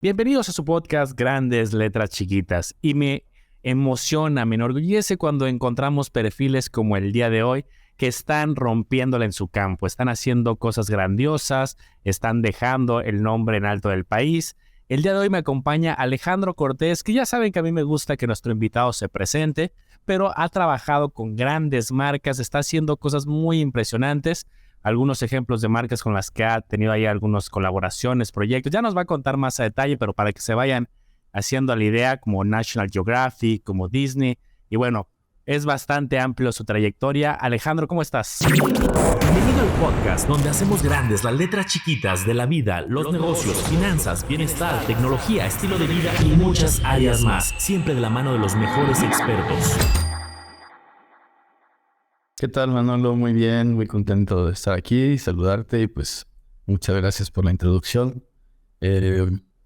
Bienvenidos a su podcast Grandes Letras Chiquitas. Y me emociona, me enorgullece cuando encontramos perfiles como el día de hoy que están rompiéndola en su campo, están haciendo cosas grandiosas, están dejando el nombre en alto del país. El día de hoy me acompaña Alejandro Cortés, que ya saben que a mí me gusta que nuestro invitado se presente, pero ha trabajado con grandes marcas, está haciendo cosas muy impresionantes. Algunos ejemplos de marcas con las que ha tenido ahí algunas colaboraciones, proyectos. Ya nos va a contar más a detalle, pero para que se vayan haciendo la idea, como National Geographic, como Disney. Y bueno, es bastante amplio su trayectoria. Alejandro, ¿cómo estás? Bienvenido al podcast donde hacemos grandes las letras chiquitas de la vida, los negocios, finanzas, bienestar, tecnología, estilo de vida y muchas áreas más, siempre de la mano de los mejores expertos. ¿Qué tal, Manolo? Muy bien, muy contento de estar aquí y saludarte y pues muchas gracias por la introducción.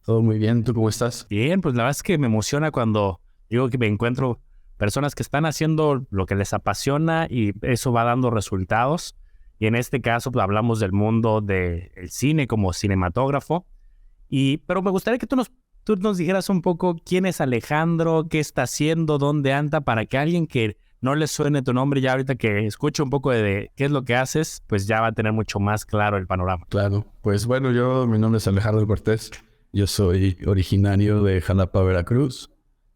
Todo muy bien, ¿tú cómo estás? Bien, pues la verdad es que me emociona cuando digo que me encuentro personas que están haciendo lo que les apasiona y eso va dando resultados. Y en este caso pues, hablamos del mundo del cine como cinematógrafo. Pero me gustaría que tú nos dijeras un poco quién es Alejandro, qué está haciendo, dónde anda, para que alguien que no le suene tu nombre ya ahorita que escuche un poco de qué es lo que haces, pues ya va a tener mucho más claro el panorama. Claro, pues bueno, mi nombre es Alejandro Cortés, yo soy originario de Jalapa, Veracruz,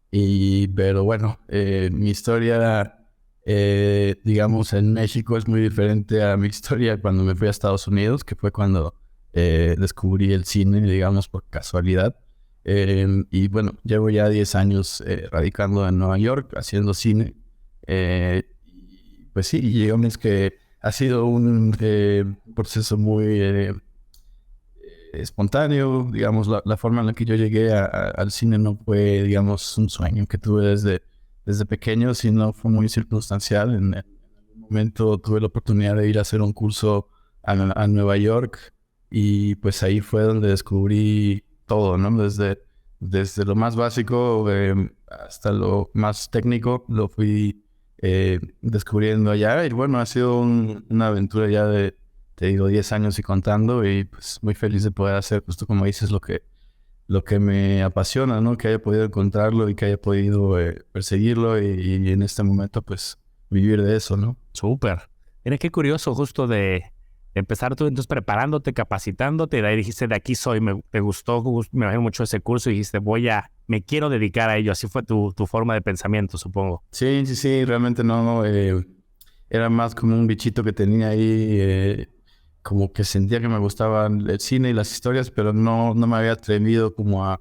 pero bueno, mi historia, digamos, en México es muy diferente a mi historia cuando me fui a Estados Unidos, que fue cuando descubrí el cine, digamos, por casualidad. Y bueno, llevo ya 10 años radicando en Nueva York, haciendo cine. Pues sí, digamos que ha sido un proceso muy espontáneo. Digamos, la forma en la que yo llegué al cine no fue, digamos, un sueño que tuve desde pequeño, sino fue muy circunstancial. En algún momento tuve la oportunidad de ir a hacer un curso a Nueva York y pues ahí fue donde descubrí todo, ¿no? Desde lo más básico hasta lo más técnico, lo fui descubriendo allá. Y bueno, ha sido una aventura ya de, te digo, 10 años y contando, y pues muy feliz de poder hacer, justo como dices, lo que me apasiona, ¿no? Que haya podido encontrarlo y que haya podido perseguirlo y en este momento pues vivir de eso, ¿no? Súper. Mira qué curioso justo de empezar tú entonces preparándote, capacitándote, y de ahí dijiste, de aquí soy, te gustó, me bajé mucho ese curso y dijiste, me quiero dedicar a ello. Así fue tu forma de pensamiento, supongo. Sí, realmente no, era más como un bichito que tenía ahí, como que sentía que me gustaban el cine y las historias, pero no me había atrevido como a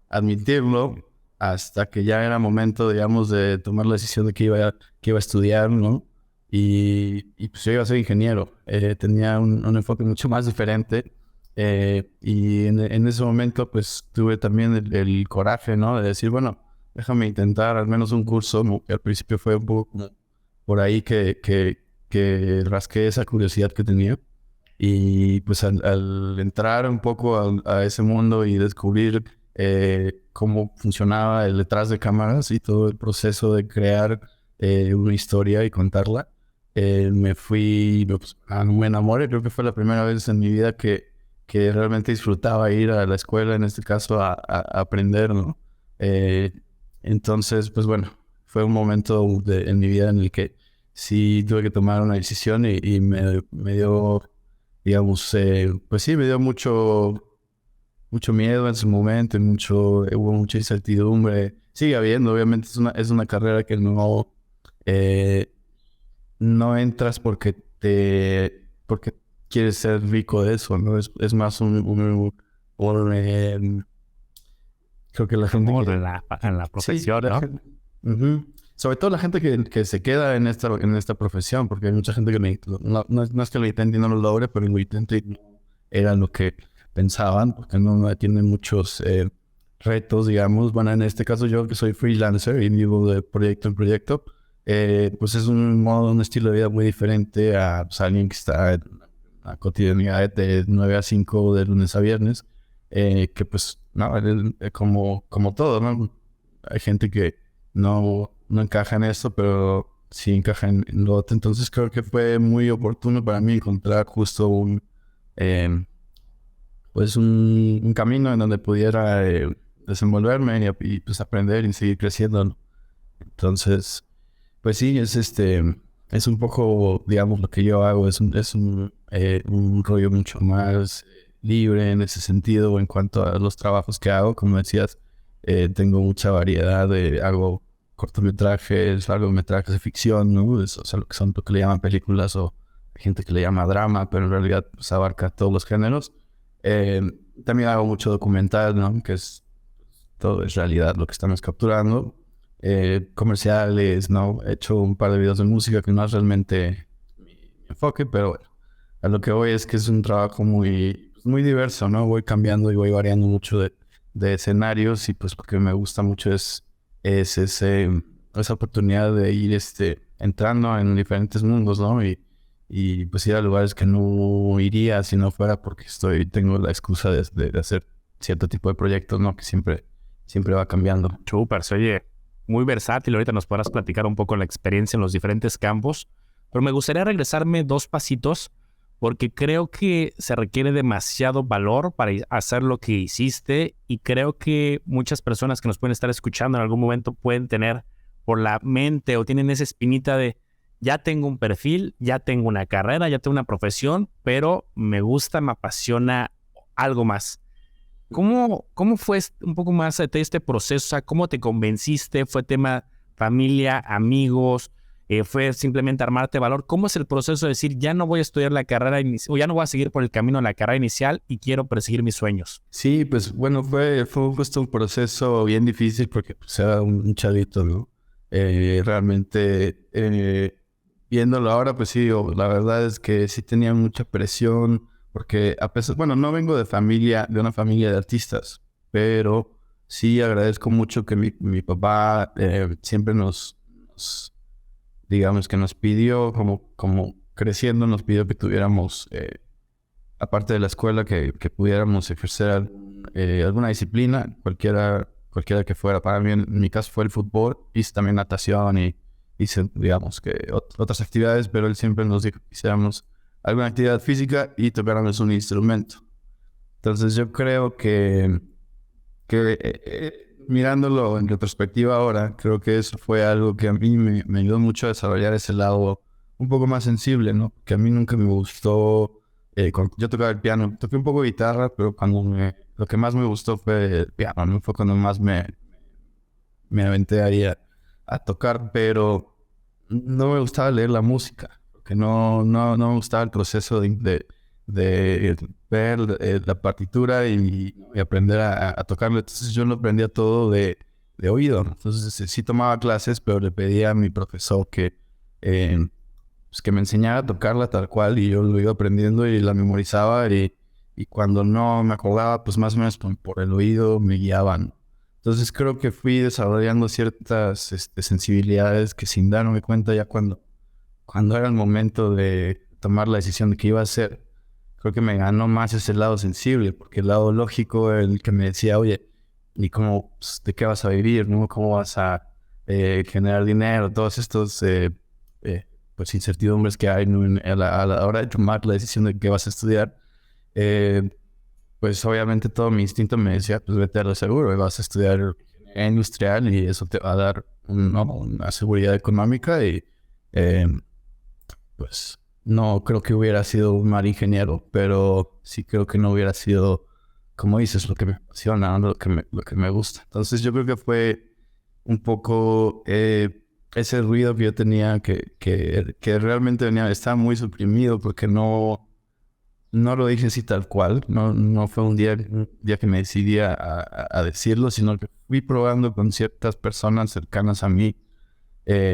admitirlo hasta que ya era momento, digamos, de tomar la decisión de que iba a estudiar, ¿no? Y pues yo iba a ser ingeniero. Tenía un enfoque mucho más diferente. Y en ese momento pues tuve también el coraje, ¿no? De decir, bueno, déjame intentar al menos un curso, ¿no? Que al principio fue un poco como por ahí que rasqué esa curiosidad que tenía. Y pues al entrar un poco a ese mundo y descubrir cómo funcionaba el detrás de cámaras y todo el proceso de crear una historia y contarla, me enamoré. Creo que fue la primera vez en mi vida que realmente disfrutaba ir a la escuela, en este caso a aprender, ¿no? Eh, entonces, pues bueno, fue un momento en mi vida en el que sí tuve que tomar una decisión y me dio, digamos, pues sí, me dio mucho miedo en su momento, hubo mucha incertidumbre. Sigue habiendo, obviamente es una carrera que eh, no entras porque quieres ser rico de eso, ¿no? Es más creo que la gente Como que... en la Sí, profesión, ¿no? Ujú. Sobre todo la gente que se queda en esta profesión, porque hay mucha gente que no es que lo intente y no lo logre, pero lo intenta y no era lo que pensaban, porque no tienen muchos retos, digamos. Bueno, en este caso yo que soy freelancer y vivo de proyecto en proyecto, pues es un estilo de vida muy diferente a pues, alguien que está en la cotidianidad de 9 a 5 de lunes a viernes, que pues, no, como todo, ¿no? Hay gente que no encaja en esto, pero sí encaja en lo otro. Entonces creo que fue muy oportuno para mí encontrar justo pues un camino en donde pudiera desenvolverme y pues aprender y seguir creciendo, ¿no? Entonces, pues sí, es un poco, digamos, lo que yo hago, un rollo mucho más libre en ese sentido en cuanto a los trabajos que hago. Como decías, tengo mucha variedad, hago cortometrajes, largometrajes de ficción, ¿no? O sea, lo que le llaman películas o hay gente que le llama drama, pero en realidad pues, abarca todos los géneros. Eh, También hago mucho documental, ¿no? Que es todo es realidad lo que estamos capturando. Comerciales, ¿no? He hecho un par de videos de música que no es realmente mi enfoque, pero bueno, a lo que voy es que es un trabajo muy diverso, ¿no? Voy cambiando y voy variando mucho de escenarios y pues lo que me gusta mucho es esa oportunidad de ir entrando en diferentes mundos, ¿no? Y pues ir a lugares que no iría si no fuera porque tengo la excusa de hacer cierto tipo de proyectos, ¿no? Que siempre va cambiando. Súper, se oye muy versátil. Ahorita nos podrás platicar un poco la experiencia en los diferentes campos. Pero me gustaría regresarme 2 pasitos porque creo que se requiere demasiado valor para hacer lo que hiciste y creo que muchas personas que nos pueden estar escuchando en algún momento pueden tener por la mente o tienen esa espinita de ya tengo un perfil, ya tengo una carrera, ya tengo una profesión, pero me gusta, me apasiona algo más. ¿Cómo fue un poco más este proceso? O sea, ¿cómo te convenciste? ¿Fue tema familia, amigos? ¿Fue simplemente armarte valor? ¿Cómo es el proceso de decir, ya no voy a estudiar la carrera o ya no voy a seguir por el camino de la carrera inicial y quiero perseguir mis sueños? Sí, pues bueno, fue justo un proceso bien difícil porque pues, era un chavito, ¿no? Realmente, viéndolo ahora, pues sí, la verdad es que sí tenía mucha presión porque a pesar, bueno, no vengo de una familia de artistas, pero sí agradezco mucho que mi papá siempre digamos que nos pidió, como creciendo, nos pidió que tuviéramos, aparte de la escuela, que pudiéramos ejercer alguna disciplina, cualquiera que fuera. Para mí, en mi caso, fue el fútbol, hice también natación y hice, digamos, que otras actividades, pero él siempre nos dijo que hiciéramos alguna actividad física y tocáramos un instrumento. Entonces yo creo que mirándolo en retrospectiva ahora, creo que eso fue algo que a mí me ayudó mucho a desarrollar ese lado un poco más sensible, ¿no? Que a mí nunca me gustó, cuando yo tocaba el piano, toqué un poco de guitarra, pero lo que más me gustó fue el piano, ¿no? Fue cuando más me aventé ahí a tocar, pero no me gustaba leer la música, porque no me gustaba el proceso de ver la partitura y aprender a tocarlo. Entonces yo lo aprendía todo de oído. Entonces sí tomaba clases, pero le pedía a mi profesor pues que me enseñara a tocarla tal cual y yo lo iba aprendiendo y la memorizaba y cuando no me acordaba, pues más o menos por el oído me guiaban. Entonces creo que fui desarrollando ciertas sensibilidades que sin darme cuenta ya cuando era el momento de tomar la decisión de qué iba a hacer, creo que me ganó más ese lado sensible, porque el lado lógico, el que me decía, oye, ¿y cómo, pues, de qué vas a vivir, no? ¿Cómo vas a generar dinero? Todos estos, pues, incertidumbres que hay, ¿no? A la hora de tomar la decisión de qué vas a estudiar, eh, pues, obviamente todo mi instinto me decía, pues, vete a lo seguro, vas a estudiar ingeniería industrial y eso te va a dar una seguridad económica y, pues... No creo que hubiera sido un mal ingeniero, pero sí creo que no hubiera sido, como dices, lo que me apasiona, ¿no? Lo que me gusta. Entonces yo creo que fue un poco ese ruido que yo tenía que realmente estaba muy suprimido porque no lo dije así tal cual. No fue un día que me decidí a decirlo, sino que fui probando con ciertas personas cercanas a mí.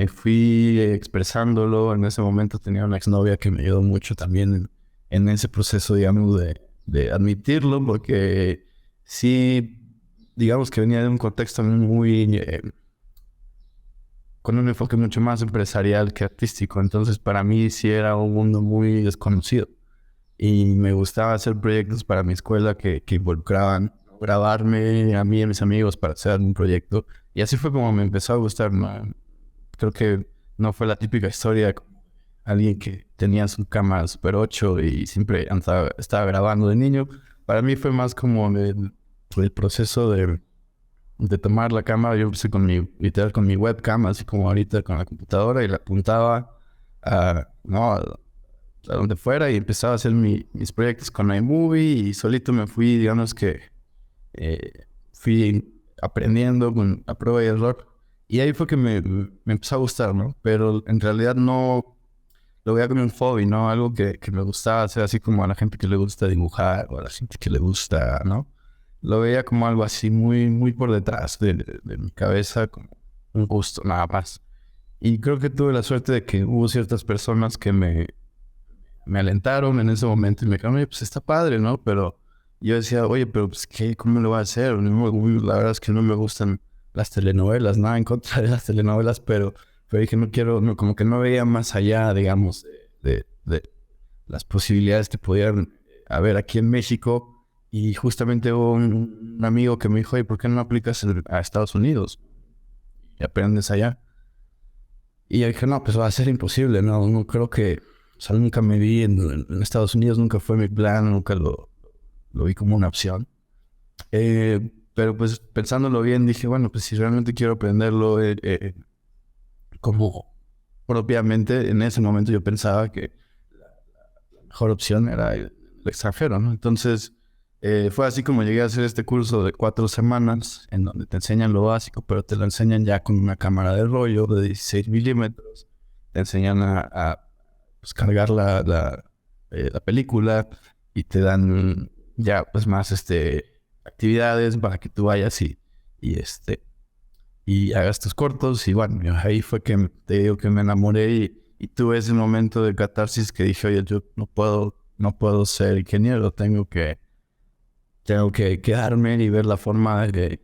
Fui expresándolo. En ese momento tenía una exnovia que me ayudó mucho también en ese proceso, digamos, de admitirlo, porque sí, digamos que venía de un contexto muy, con un enfoque mucho más empresarial que artístico. Entonces, para mí sí era un mundo muy desconocido. Y me gustaba hacer proyectos para mi escuela que involucraban grabarme a mí y a mis amigos para hacer un proyecto. Y así fue como me empezó a gustar, ¿no? Creo que no fue la típica historia como alguien que tenía su cámara Super 8 y siempre estaba grabando de niño. para mí fue más como el proceso de tomar la cámara. Yo empecé literal con mi webcam, así como ahorita con la computadora, y la apuntaba a donde fuera y empezaba a hacer mis proyectos con iMovie, y solito me fui, digamos que fui aprendiendo a prueba y error. Y ahí fue que me empezó a gustar, ¿no? Pero en realidad no lo veía como un hobby, ¿no? Algo que me gustaba hacer, así como a la gente que le gusta dibujar o a la gente que le gusta, ¿no? Lo veía como algo así muy, muy por detrás de mi cabeza, como un gusto, nada más. Y creo que tuve la suerte de que hubo ciertas personas que me alentaron en ese momento y me dijeron, oye, pues está padre, ¿no? Pero yo decía, oye, pero pues, ¿qué? ¿Cómo lo voy a hacer? La verdad es que no me gustan las telenovelas, nada en contra de las telenovelas, pero dije, no quiero, no, como que no veía más allá, digamos, de las posibilidades que pudieran haber aquí en México. Y justamente hubo un amigo que me dijo, oye, ¿por qué no aplicas a Estados Unidos y aprendes allá? Y yo dije, no, pues va a ser imposible, no creo que, o sea, nunca me vi en Estados Unidos, nunca fue mi plan, nunca lo vi como una opción. Pero pues pensándolo bien, dije, bueno, pues si realmente quiero aprenderlo como propiamente, en ese momento yo pensaba que la mejor opción era el extranjero, ¿no? Entonces, fue así como llegué a hacer este curso de 4 semanas, en donde te enseñan lo básico, pero te lo enseñan ya con una cámara de rollo de 16 milímetros. Te enseñan pues, cargar la película, y te dan ya pues más actividades para que tú vayas y hagas tus cortos. Y bueno, ahí fue que te digo que me enamoré, y tuve ese momento de catarsis que dije, oye, yo no puedo ser ingeniero, tengo que quedarme y ver la forma de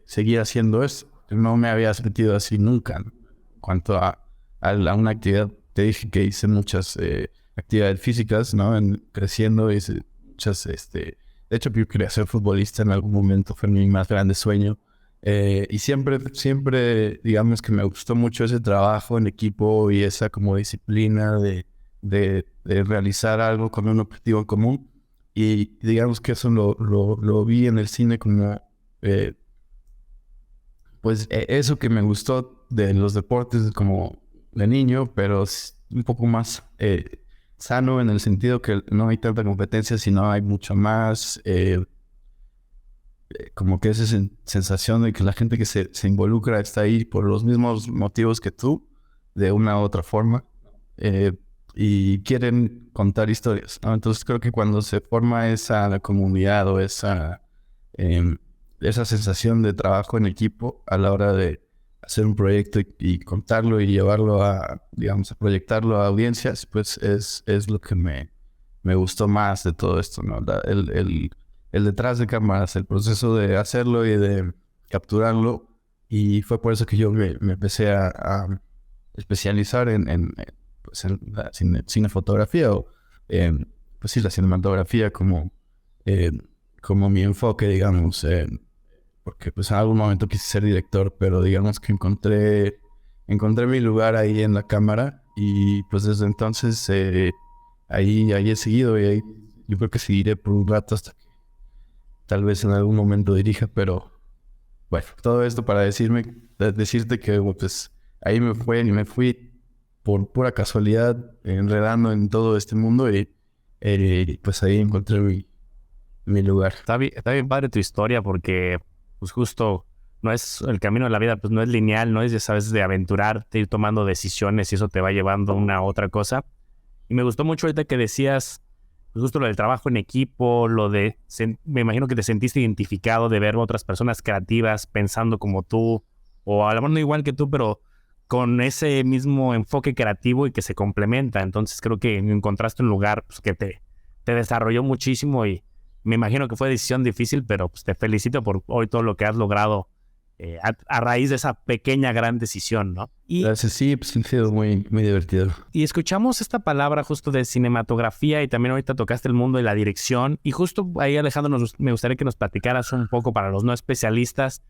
seguir haciendo eso. No me había sentido así nunca, ¿no? En cuanto a una actividad, te dije que hice muchas actividades físicas, ¿no? Creciendo hice muchas, de hecho yo quería ser futbolista en algún momento, fue mi más grande sueño. Y siempre, digamos que me gustó mucho ese trabajo en equipo y esa como disciplina de realizar algo con un objetivo en común. Y digamos que eso lo vi en el cine como, pues eso que me gustó de los deportes como de niño, pero es un poco más sano en el sentido que no hay tanta competencia, sino hay mucho más, como que esa sensación de que la gente que se involucra está ahí por los mismos motivos que tú, de una u otra forma. Y quieren contar historias, ¿no? Entonces creo que cuando se forma esa comunidad o esa sensación de trabajo en equipo a la hora de hacer un proyecto y contarlo y llevarlo digamos, a proyectarlo a audiencias, pues es lo que me gustó más de todo esto, ¿no? El detrás de cámaras, el proceso de hacerlo y de capturarlo. Y fue por eso que yo me empecé a especializar pues en la cinefotografía, o pues sí, la cinematografía como mi enfoque, digamos, porque pues en algún momento quise ser director, pero digamos que encontré mi lugar ahí en la cámara, y pues desde entonces ahí he seguido, y ahí yo creo que seguiré por un rato hasta que tal vez en algún momento dirija. Pero bueno, todo esto para decirte que pues ahí me fui por pura casualidad enredando en todo este mundo, y pues ahí encontré mi lugar. Está bien padre tu historia porque, pues justo, no es el camino de la vida, pues no es lineal, no es, ya sabes, de aventurarte, ir tomando decisiones y eso te va llevando a una a otra cosa. Y me gustó mucho ahorita que decías, pues justo lo del trabajo en equipo, me imagino que te sentiste identificado de ver a otras personas creativas pensando como tú, o a lo mejor no igual que tú, pero con ese mismo enfoque creativo y que se complementa. Entonces creo que encontraste un lugar pues, que te desarrolló muchísimo, y me imagino que fue decisión difícil, pero pues te felicito por hoy todo lo que has logrado a raíz de esa pequeña gran decisión, ¿no? Gracias, sí, pues ha sido muy, muy divertido. Y escuchamos esta palabra justo de cinematografía, y también ahorita tocaste el mundo de la dirección, y justo ahí, Alejandro, me gustaría que nos platicaras un poco para los no especialistas,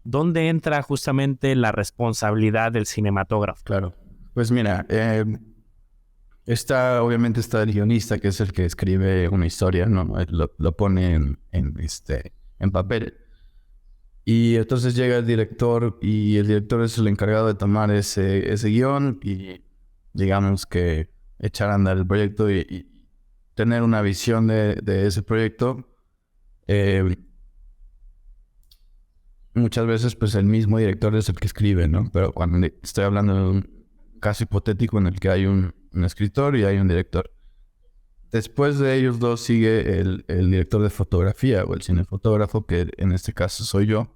¿dónde entra justamente la responsabilidad del cinematógrafo? Claro. Pues mira, Obviamente está el guionista, que es el que escribe una historia, ¿no? Él lo pone en papel. Y entonces llega el director y el director es el encargado de tomar ese guión y digamos que echar a andar el proyecto y tener una visión de ese proyecto. Muchas veces pues el mismo director es el que escribe, ¿no? Pero cuando estoy hablando de un caso hipotético en el que hay un escritor y hay un director. Después de ellos dos sigue el director de fotografía o el cinefotógrafo, que en este caso soy yo.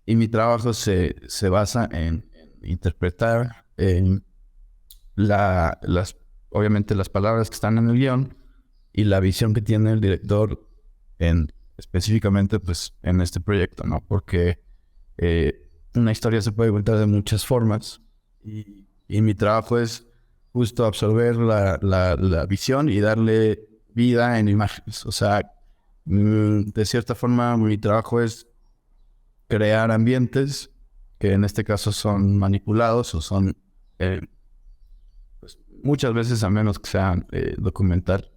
Y mi trabajo se basa en interpretar obviamente las palabras que están en el guión y la visión que tiene el director específicamente pues en este proyecto, ¿no? Porque una historia se puede contar de muchas formas y mi trabajo es justo absorber la visión y darle vida en imágenes. O sea, de cierta forma mi trabajo es crear ambientes que en este caso son manipulados o son pues, muchas veces, a menos que sean documental,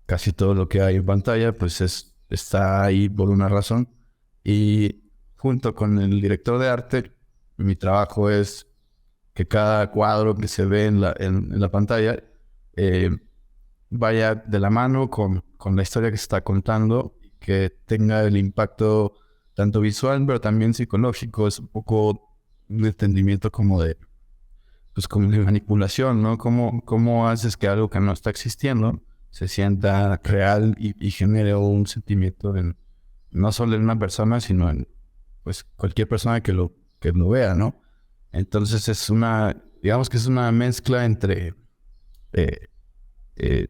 casi todo lo que hay en pantalla pues está ahí por una razón. Y junto con el director de arte, mi trabajo es que cada cuadro que se ve en la pantalla vaya de la mano con la historia que se está contando, que tenga el impacto tanto visual, pero también psicológico. Es un poco un entendimiento como de manipulación, ¿no? ¿Cómo haces que algo que no está existiendo se sienta real y genere un sentimiento no solo en una persona, sino en pues cualquier persona que lo vea, ¿no? Entonces digamos que es una mezcla entre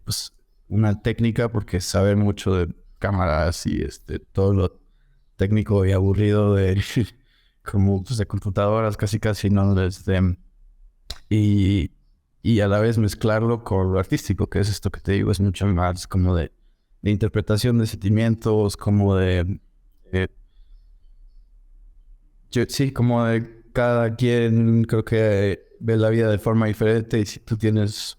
pues una técnica, porque saber mucho de cámaras y todo lo técnico y aburrido de como pues, de computadoras casi no y a la vez mezclarlo con lo artístico, que es esto que te digo, es mucho más como de interpretación de sentimientos, como sí, como de cada quien creo que ve la vida de forma diferente. Y si tú tienes,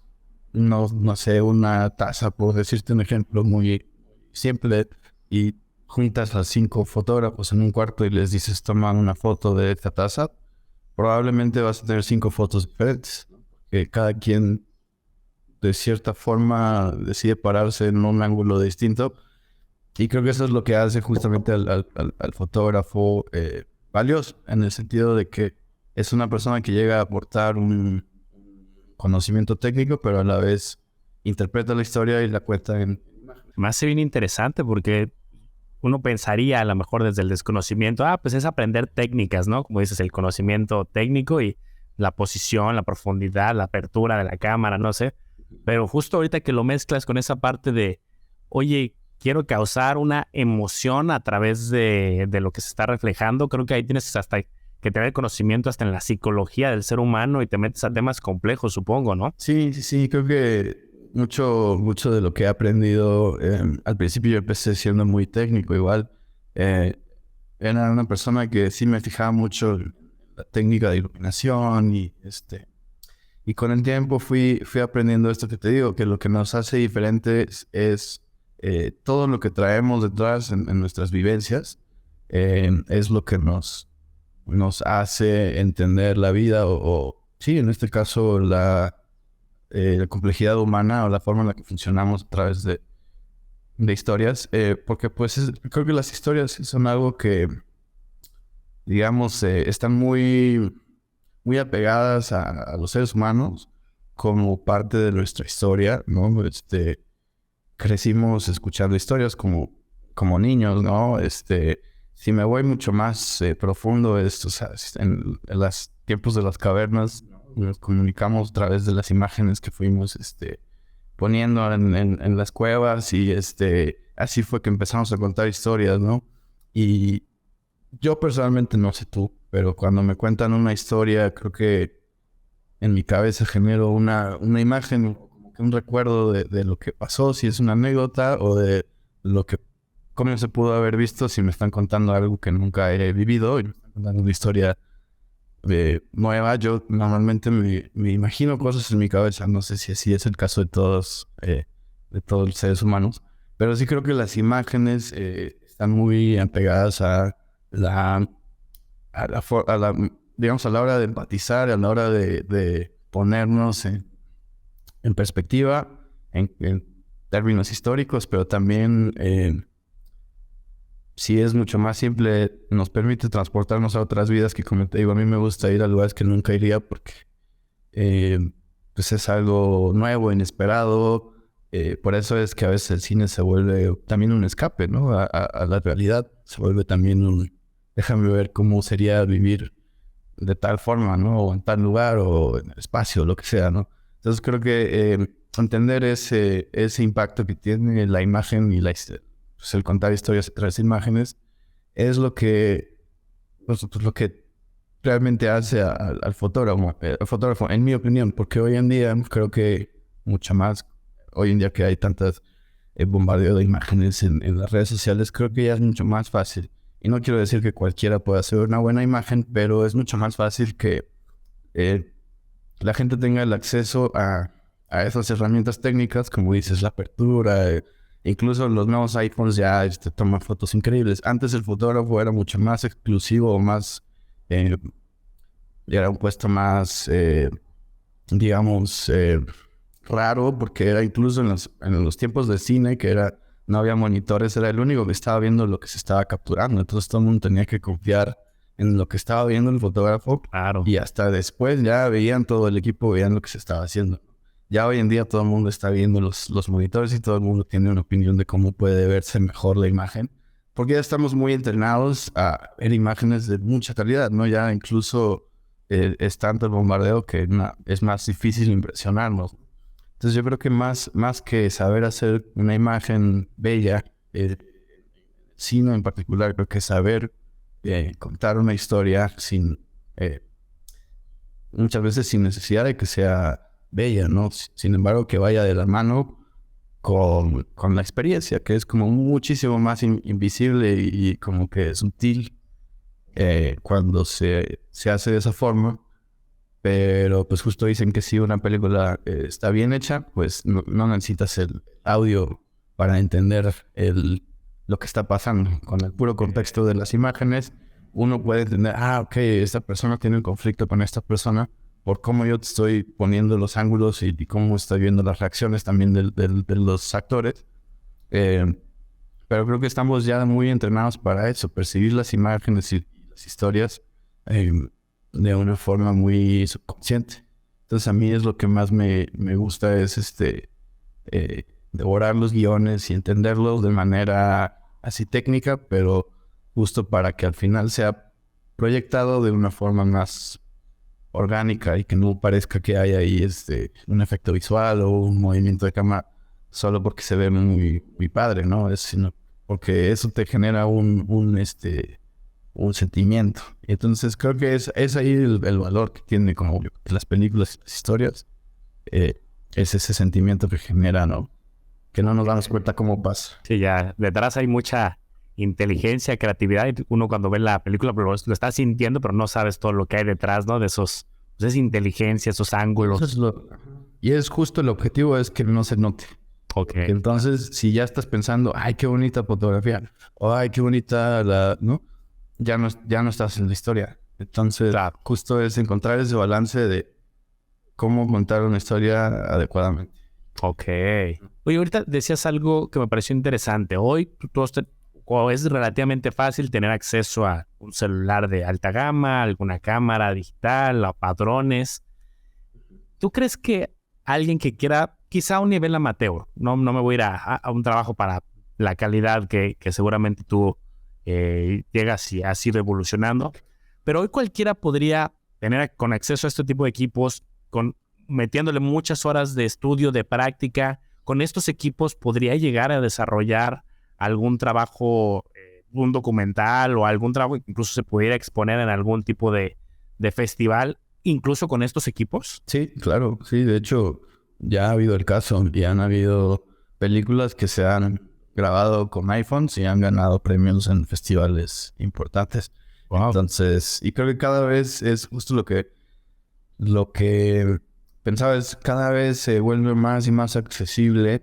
no sé, una taza, por decirte un ejemplo muy simple, y juntas a 5 fotógrafos en un cuarto y les dices toma una foto de esta taza, probablemente vas a tener 5 fotos diferentes, ¿no? Que cada quien de cierta forma decide pararse en un ángulo distinto. Y creo que eso es lo que hace justamente al fotógrafo valioso, en el sentido de que es una persona que llega a aportar un conocimiento técnico, pero a la vez interpreta la historia y la cuenta en imágenes. Me hace bien interesante porque uno pensaría a lo mejor desde el desconocimiento, pues es aprender técnicas, ¿no? Como dices, el conocimiento técnico y la posición, la profundidad, la apertura de la cámara, no sé. Pero justo ahorita que lo mezclas con esa parte de, oye, quiero causar una emoción a través de lo que se está reflejando, creo que ahí tienes hasta que tener conocimiento hasta en la psicología del ser humano y te metes a temas complejos, supongo, ¿no? Sí, creo que mucho de lo que he aprendido, al principio yo empecé siendo muy técnico igual. Era una persona que sí me fijaba mucho en la técnica de iluminación y con el tiempo fui aprendiendo esto que te digo, que lo que nos hace diferentes es todo lo que traemos detrás en nuestras vivencias, es lo que nos hace entender la vida o sí, en este caso la complejidad humana o la forma en la que funcionamos a través de historias, porque pues creo que las historias son algo que, digamos, están muy apegadas a los seres humanos como parte de nuestra historia, ¿no? Crecimos escuchando historias como niños, ¿no? Si me voy mucho más profundo, o sea, en los tiempos de las cavernas, nos comunicamos a través de las imágenes que fuimos poniendo en las cuevas y así fue que empezamos a contar historias, ¿no? Y yo personalmente no sé tú, pero cuando me cuentan una historia, creo que en mi cabeza genero una imagen, como que un recuerdo de lo que pasó, si es una anécdota o de lo que cómo se pudo haber visto si me están contando algo que nunca he vivido y me están contando una historia nueva, yo normalmente me imagino cosas en mi cabeza. No sé si así es el caso de todos los seres humanos, pero sí creo que las imágenes están muy apegadas digamos, a la hora de empatizar, a la hora de ponernos en perspectiva, en términos históricos, pero también sí es mucho más simple, nos permite transportarnos a otras vidas que, como te digo, a mí me gusta ir a lugares que nunca iría porque pues es algo nuevo, inesperado. Por eso es que a veces el cine se vuelve también un escape, ¿no? A la realidad. Se vuelve también déjame ver cómo sería vivir de tal forma, ¿no? O en tal lugar, o en el espacio, lo que sea, ¿no? Entonces creo que entender ese impacto que tiene la imagen y pues el contar historias a través de imágenes es lo que realmente hace al fotógrafo, en mi opinión, porque hoy en día creo que mucho más, hoy en día que hay tantas bombardeo de imágenes en las redes sociales, creo que ya es mucho más fácil. Y no quiero decir que cualquiera pueda hacer una buena imagen, pero es mucho más fácil que la gente tenga el acceso a esas herramientas técnicas, como dices, la apertura, incluso los nuevos iPhones ya toman fotos increíbles. Antes el fotógrafo era mucho más exclusivo, más era un puesto más, digamos, raro, porque era incluso en los tiempos de cine, no había monitores, era el único que estaba viendo lo que se estaba capturando. Entonces todo el mundo tenía que confiar en lo que estaba viendo el fotógrafo. Claro. Y hasta después ya veían todo el equipo, veían lo que se estaba haciendo. Ya hoy en día todo el mundo está viendo los monitores y todo el mundo tiene una opinión de cómo puede verse mejor la imagen. Porque ya estamos muy entrenados a ver imágenes de mucha calidad, ¿no? Ya incluso es tanto el bombardeo que es más difícil impresionarnos. Entonces yo creo que más que saber hacer una imagen bella, cine en particular, creo que saber contar una historia muchas veces sin necesidad de que sea bella, ¿no? Sin embargo, que vaya de la mano con la experiencia, que es como muchísimo más invisible y como que sutil cuando se hace de esa forma. Pero pues justo dicen que si una película está bien hecha, pues no necesitas el audio para entender lo que está pasando. Con el puro contexto de las imágenes, uno puede entender, ok, esta persona tiene un conflicto con esta persona por cómo yo te estoy poniendo los ángulos y cómo estoy viendo las reacciones también de los actores. Pero creo que estamos ya muy entrenados para eso, percibir las imágenes y las historias de una forma muy subconsciente. Entonces a mí es lo que más me gusta es devorar los guiones y entenderlos de manera así técnica, pero justo para que al final sea proyectado de una forma más orgánica y que no parezca que hay ahí un efecto visual o un movimiento de cámara solo porque se ve muy, muy padre, ¿no? Sino porque eso te genera un sentimiento. Y entonces creo que es ahí el valor que tiene como las películas y las historias. Es ese sentimiento que genera, ¿no? Que no nos damos cuenta cómo pasa. Sí, ya detrás hay mucha inteligencia, creatividad, y uno cuando ve la película lo está sintiendo, pero no sabes todo lo que hay detrás, ¿no? De esa inteligencia, esos ángulos. Y es justo el objetivo, es que no se note. Okay. Entonces, si ya estás pensando, ay, qué bonita fotografía, o ay, qué bonita ¿no? Ya no estás en la historia. Entonces, claro, justo es encontrar ese balance de cómo contar una historia adecuadamente. Ok. Oye, ahorita decías algo que me pareció interesante. Hoy es relativamente fácil tener acceso a un celular de alta gama, alguna cámara digital, a padrones. ¿Tú crees que alguien que quiera, quizá a un nivel amateur, no me voy a ir a un trabajo para la calidad que seguramente tú llegas así revolucionando, pero hoy cualquiera podría tener con acceso a este tipo de equipos, metiéndole muchas horas de estudio, de práctica? Con estos equipos podría llegar a desarrollar algún trabajo, un documental o algún trabajo que incluso se pudiera exponer en algún tipo de festival, incluso con estos equipos. Sí, claro, sí, de hecho ya ha habido el caso y han habido películas que se han grabado con iPhones y han ganado premios en festivales importantes. Wow. Entonces, y creo que cada vez es justo lo que pensaba, es cada vez se vuelve más y más accesible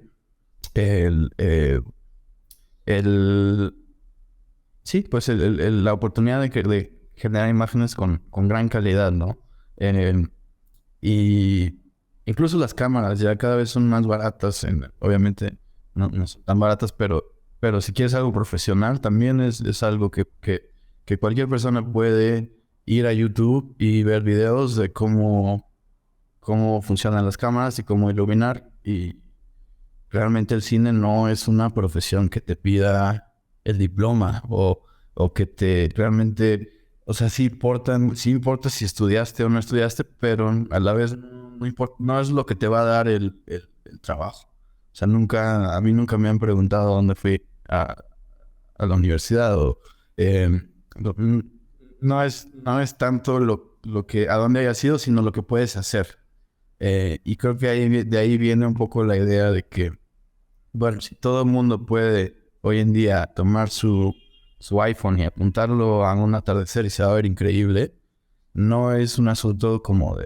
el, el sí, pues la oportunidad de generar imágenes con gran calidad, ¿no? Y incluso las cámaras ya cada vez son más baratas, obviamente no son tan baratas, pero si quieres algo profesional también es algo que cualquier persona puede ir a YouTube y ver videos de cómo funcionan las cámaras y cómo iluminar. Y realmente el cine no es una profesión que te pida el diploma o que te realmente... O sea, sí importa si estudiaste o no estudiaste, pero a la vez no importa, no es lo que te va a dar el trabajo. O sea, a mí nunca me han preguntado dónde fui a la universidad lo- no es tanto lo que, a dónde hayas ido, sino lo que puedes hacer. Y creo que de ahí viene un poco la idea de que, bueno, si todo el mundo puede hoy en día tomar su iPhone y apuntarlo a un atardecer y se va a ver increíble, no es un asunto como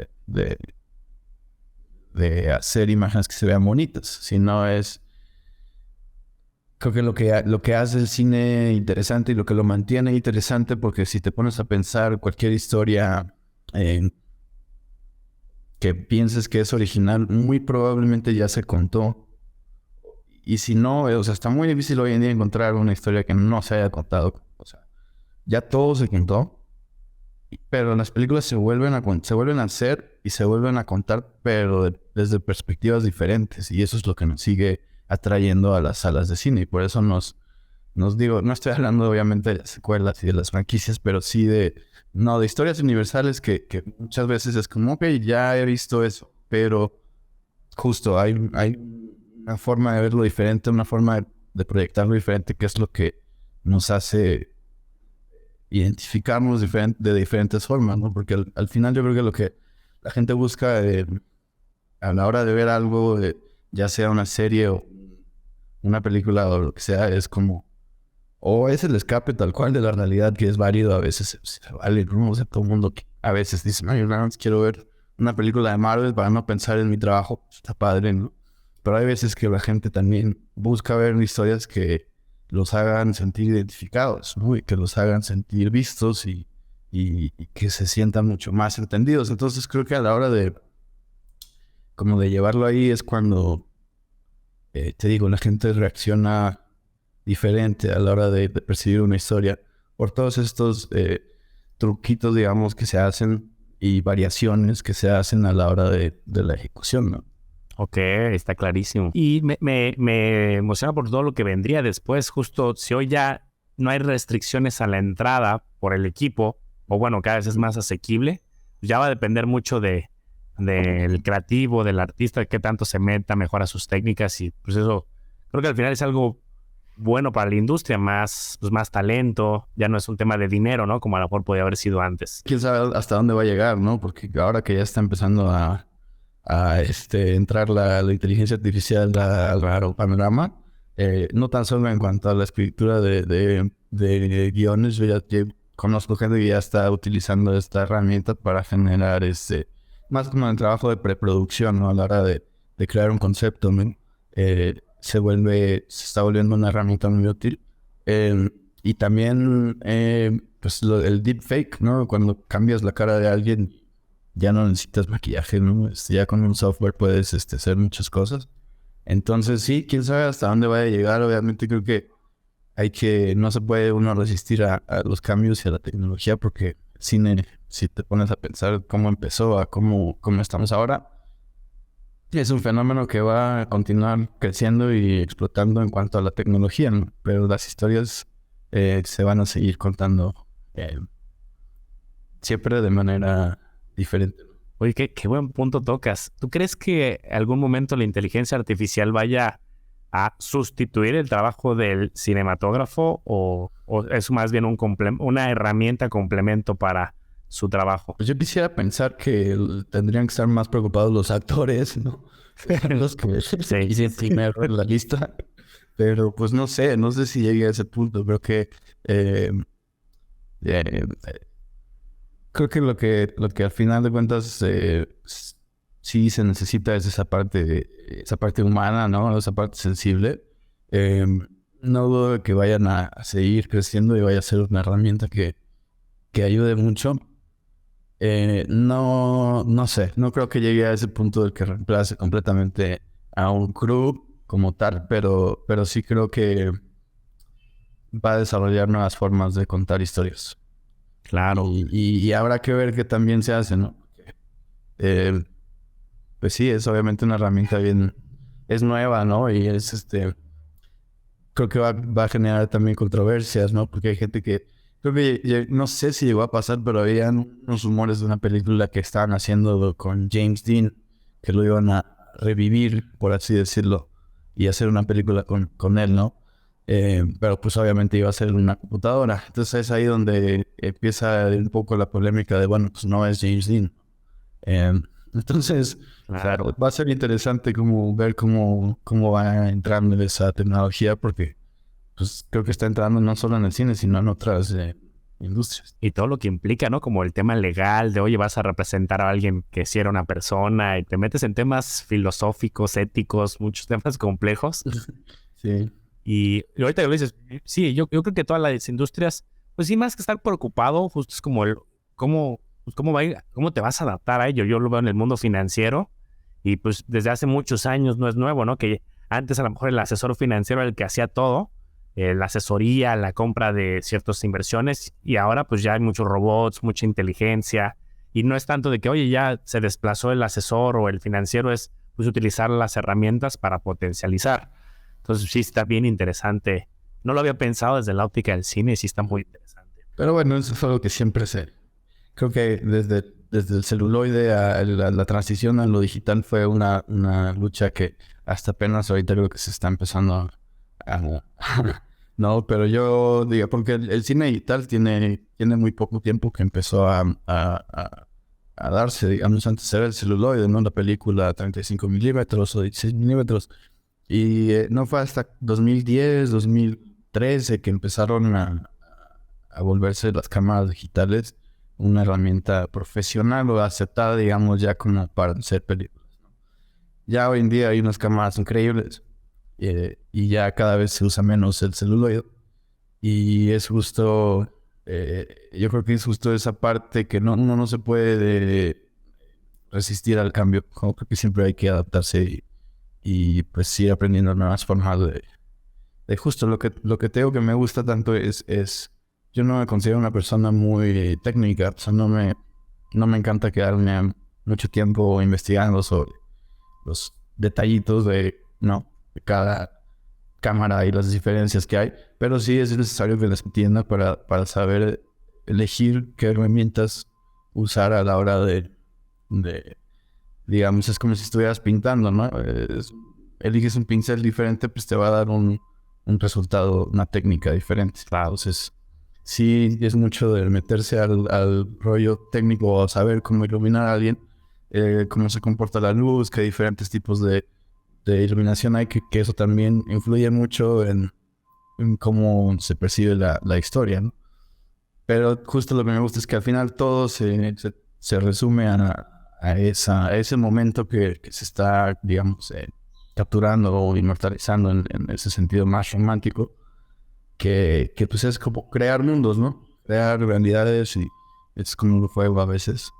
de hacer imágenes que se vean bonitas, sino creo que lo que hace el cine interesante y lo que lo mantiene interesante, porque si te pones a pensar cualquier historia que pienses que es original, muy probablemente ya se contó. Y si no, o sea, está muy difícil hoy en día encontrar una historia que no se haya contado. O sea, ya todo se contó, pero las películas se vuelven a hacer y se vuelven a contar, pero desde perspectivas diferentes. Y eso es lo que nos sigue atrayendo a las salas de cine. Y por eso nos digo, no estoy hablando obviamente de las secuelas y de las franquicias, pero sí de historias universales que muchas veces es como, ok, ya he visto eso, pero justo hay una forma de verlo diferente, una forma de proyectarlo diferente, que es lo que nos hace identificarnos de diferentes formas, ¿no? Porque al final yo creo que lo que la gente busca a la hora de ver algo, ya sea una serie o una película o lo que sea, es como, o es el escape tal cual de la realidad, que es válido, a veces se vale, ¿no? O sea, todo el mundo a veces dice, no, yo nada más quiero ver una película de Marvel para no pensar en mi trabajo, está padre, ¿no? Pero hay veces que la gente también busca ver historias que los hagan sentir identificados, ¿no? Y que los hagan sentir vistos y que se sientan mucho más entendidos. Entonces creo que a la hora de llevarlo ahí es cuando, te digo, la gente reacciona diferente a la hora de percibir una historia por todos estos truquitos, digamos, que se hacen y variaciones que se hacen a la hora de la ejecución, ¿no? Ok, está clarísimo. Y me emociona por todo lo que vendría después. Justo si hoy ya no hay restricciones a la entrada por el equipo, o bueno, cada vez es más asequible, ya va a depender mucho del creativo, del artista, qué tanto se meta, mejora sus técnicas y pues eso, creo que al final es algo bueno para la industria, más talento, ya no es un tema de dinero, ¿no? Como a lo mejor podía haber sido antes. Quién sabe hasta dónde va a llegar, ¿no? Porque ahora que ya está empezando a entrar la inteligencia artificial al panorama, no tan solo en cuanto a la escritura de guiones, yo ya conozco gente que ya está utilizando esta herramienta para generar más como el trabajo de preproducción, ¿no? A la hora de crear un concepto, ¿no? Se está volviendo una herramienta muy útil. Y también pues el deepfake, ¿no? Cuando cambias la cara de alguien, ya no necesitas maquillaje, ¿no? Ya con un software puedes hacer muchas cosas. Entonces sí, quién sabe hasta dónde vaya a llegar. Obviamente creo que no se puede uno resistir a los cambios y a la tecnología, porque el cine, si te pones a pensar cómo empezó a cómo estamos ahora, es un fenómeno que va a continuar creciendo y explotando en cuanto a la tecnología, ¿no? Pero las historias se van a seguir contando siempre de manera diferente. Oye, qué buen punto tocas. ¿Tú crees que en algún momento la inteligencia artificial vaya a sustituir el trabajo del cinematógrafo o es más bien una herramienta complemento para su trabajo? Pues yo quisiera pensar que tendrían que estar más preocupados los actores, ¿no? Los que quisieran primero en la lista. Pero pues no sé si llegue a ese punto. Creo que Eh, Creo que lo que al final de cuentas sí se necesita es esa parte humana, ¿no? Esa parte sensible. Eh, no dudo de que vayan a seguir creciendo y vaya a ser una herramienta que ayude mucho. No sé, no creo que llegue a ese punto del que reemplace completamente a un crew como tal, pero sí creo que va a desarrollar nuevas formas de contar historias. Claro. Y habrá que ver qué también se hace, ¿no? Eh, pues sí, es obviamente una herramienta es nueva, ¿no? Y creo que va a generar también controversias, ¿no? Porque hay gente creo que, no sé si llegó a pasar, pero habían unos rumores de una película que estaban haciendo con James Dean, que lo iban a revivir, por así decirlo, y hacer una película con él, ¿no? Pero pues obviamente iba a ser una computadora. Entonces es ahí donde empieza un poco la polémica de, bueno, pues no es James Dean. Eh, entonces, Claro. va a ser interesante ver cómo va entrando en esa tecnología, porque pues creo que está entrando no solo en el cine, sino en otras industrias. Y todo lo que implica, ¿no? Como el tema legal de, oye, vas a representar a alguien que sí era una persona y te metes en temas filosóficos, éticos, muchos temas complejos. Sí. Y ahorita que lo dices, sí, yo creo que todas las industrias, pues sí, más que estar preocupado, justo es como cómo va a ir, cómo te vas a adaptar a ello. Yo lo veo en el mundo financiero y pues desde hace muchos años no es nuevo, ¿no? Que antes a lo mejor el asesor financiero era el que hacía todo, la asesoría, la compra de ciertas inversiones y ahora pues ya hay muchos robots, mucha inteligencia y no es tanto de que, oye, ya se desplazó el asesor o el financiero, es pues utilizar las herramientas para potencializar. Entonces sí está bien interesante. No lo había pensado desde la óptica del cine y sí está muy interesante. Pero bueno, eso es algo que siempre creo que desde el celuloide a la transición a lo digital fue una lucha que hasta apenas ahorita creo que se está empezando a no, pero yo digo, porque el cine digital tiene muy poco tiempo que empezó a darse, digamos, antes era el celuloide, ¿no? La película 35 milímetros o 16 milímetros. Y no fue hasta 2010, 2013 que empezaron a volverse las cámaras digitales una herramienta profesional o aceptada, digamos, ya como para hacer películas. Ya hoy en día hay unas cámaras increíbles y ya cada vez se usa menos el celuloide. Y es justo, yo creo que es justo esa parte que uno no se puede resistir al cambio. Creo que siempre hay que adaptarse y pues ir aprendiendo nuevas formas de justo lo que tengo que me gusta tanto es yo no me considero una persona muy técnica, o sea, no me encanta quedarme mucho tiempo investigando sobre los detallitos de cada cámara y las diferencias que hay, pero sí es necesario que las entienda para saber elegir qué herramientas usar a la hora de digamos, es como si estuvieras pintando, ¿no? Eliges un pincel diferente, pues te va a dar un resultado, una técnica diferente. Entonces, sí es mucho de meterse al rollo técnico o saber cómo iluminar a alguien, cómo se comporta la luz, qué diferentes tipos de iluminación hay, que eso también influye mucho en cómo se percibe la historia, ¿no? Pero justo lo que me gusta es que al final todo se resume a ese momento que se está, digamos, capturando o inmortalizando en ese sentido más romántico, que pues es como crear mundos, ¿no? Crear realidades y es como un juego a veces,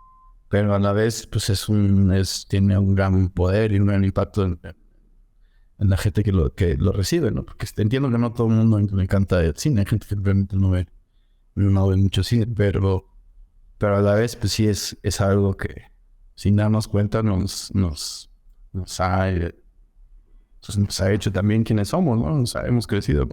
pero a la vez pues tiene un gran poder y un gran impacto en la gente que lo recibe, ¿no? Porque entiendo que no todo el mundo le encanta el cine, hay gente que realmente no ve mucho cine, pero a la vez pues sí es algo que sin darnos cuenta nos ha hecho también quienes somos, ¿no? Hemos crecido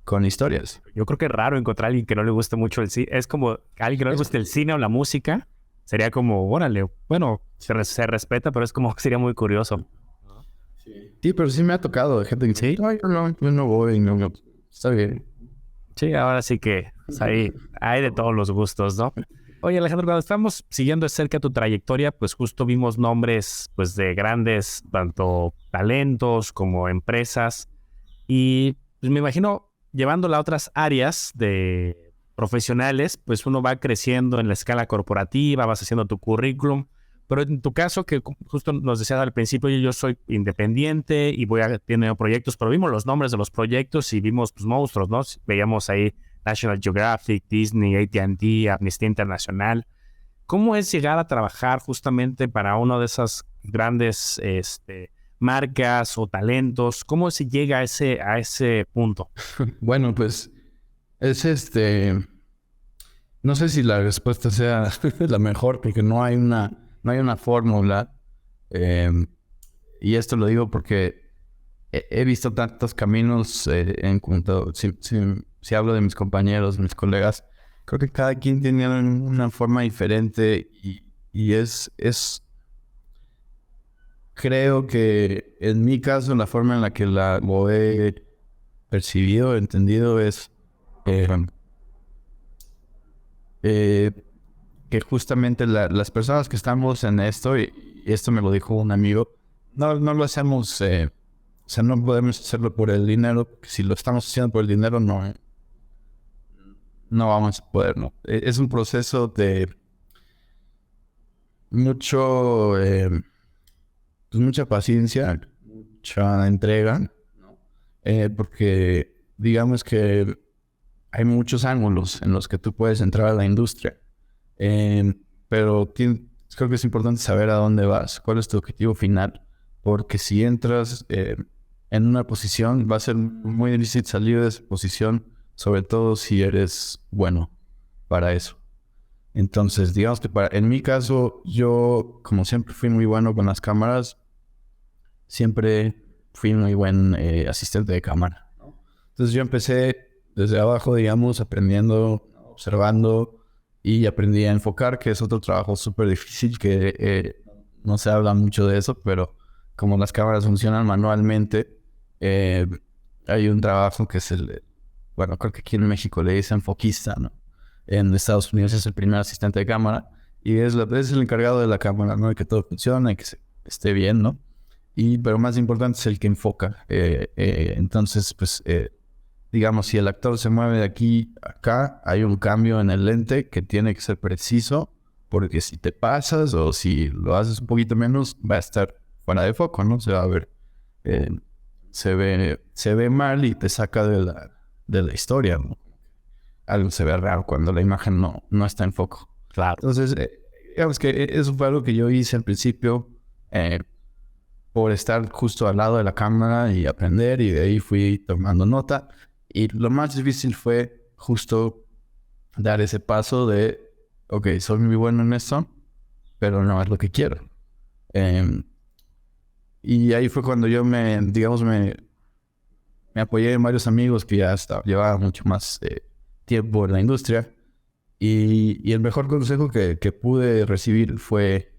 con historias. Yo creo que es raro encontrar a alguien que no le guste mucho el cine. Es como a alguien que no le guste el cine o la música. Sería como, órale, bueno, se respeta, pero es como sería muy curioso. Sí, pero sí me ha tocado de gente que dice, ay, yo no voy, no, está bien. Sí, ahora sí que pues, ahí hay de todos los gustos, ¿no? Oye, Alejandro, cuando estamos siguiendo de cerca tu trayectoria, pues justo vimos nombres pues de grandes, tanto talentos como empresas. Y pues me imagino llevándola a otras áreas profesionales, pues uno va creciendo en la escala corporativa, vas haciendo tu currículum, pero en tu caso, que justo nos decías al principio, yo soy independiente y voy a tener proyectos, pero vimos los nombres de los proyectos y vimos pues, monstruos, ¿no? Veíamos ahí National Geographic, Disney, AT&T, Amnistía Internacional. ¿Cómo es llegar a trabajar justamente para una de esas grandes marcas o talentos? ¿Cómo se llega a ese punto? Bueno, pues es no sé si la respuesta sea la mejor, porque no hay una fórmula. Y esto lo digo porque he visto tantos caminos en cuanto, si hablo de mis compañeros, mis colegas, creo que cada quien tiene una forma diferente y creo que en mi caso la forma en la que lo he percibido, entendido es que justamente las personas que estamos en esto, y esto me lo dijo un amigo, no lo hacemos, o sea, no podemos hacerlo por el dinero, porque si lo estamos haciendo por el dinero no vamos a poder, ¿no? Es un proceso de mucha paciencia, mucha entrega, ¿no? Porque digamos que hay muchos ángulos en los que tú puedes entrar a la industria, pero creo que es importante saber a dónde vas, cuál es tu objetivo final, porque si entras en una posición, va a ser muy difícil salir de esa posición, sobre todo si eres bueno para eso. Entonces, digamos que en mi caso, yo, como siempre fui muy bueno con las cámaras, siempre fui muy buen asistente de cámara, ¿no? Entonces yo empecé desde abajo, digamos, aprendiendo, observando, y aprendí a enfocar, que es otro trabajo súper difícil, que no se habla mucho de eso, pero como las cámaras funcionan manualmente, hay un trabajo que es bueno, creo que aquí en México le dicen foquista, ¿no? En Estados Unidos es el primer asistente de cámara y es el encargado de la cámara, ¿no? De que todo funcione, que esté bien, ¿no? Pero más importante es el que enfoca. Entonces, pues, digamos, si el actor se mueve de aquí a acá, hay un cambio en el lente que tiene que ser preciso, porque si te pasas o si lo haces un poquito menos, va a estar fuera de foco, ¿no? Se va a ver, se ve mal y te saca de la historia, ¿no? Algo se ve raro cuando la imagen no está en foco. Claro. Entonces, digamos que eso fue algo que yo hice al principio, por estar justo al lado de la cámara y aprender, y de ahí fui tomando nota. Y lo más difícil fue justo dar ese paso de, ok, soy muy bueno en esto, pero no es lo que quiero. Y ahí fue cuando yo me apoyé en varios amigos que ya llevaban mucho más tiempo en la industria. Y el mejor consejo que pude recibir fue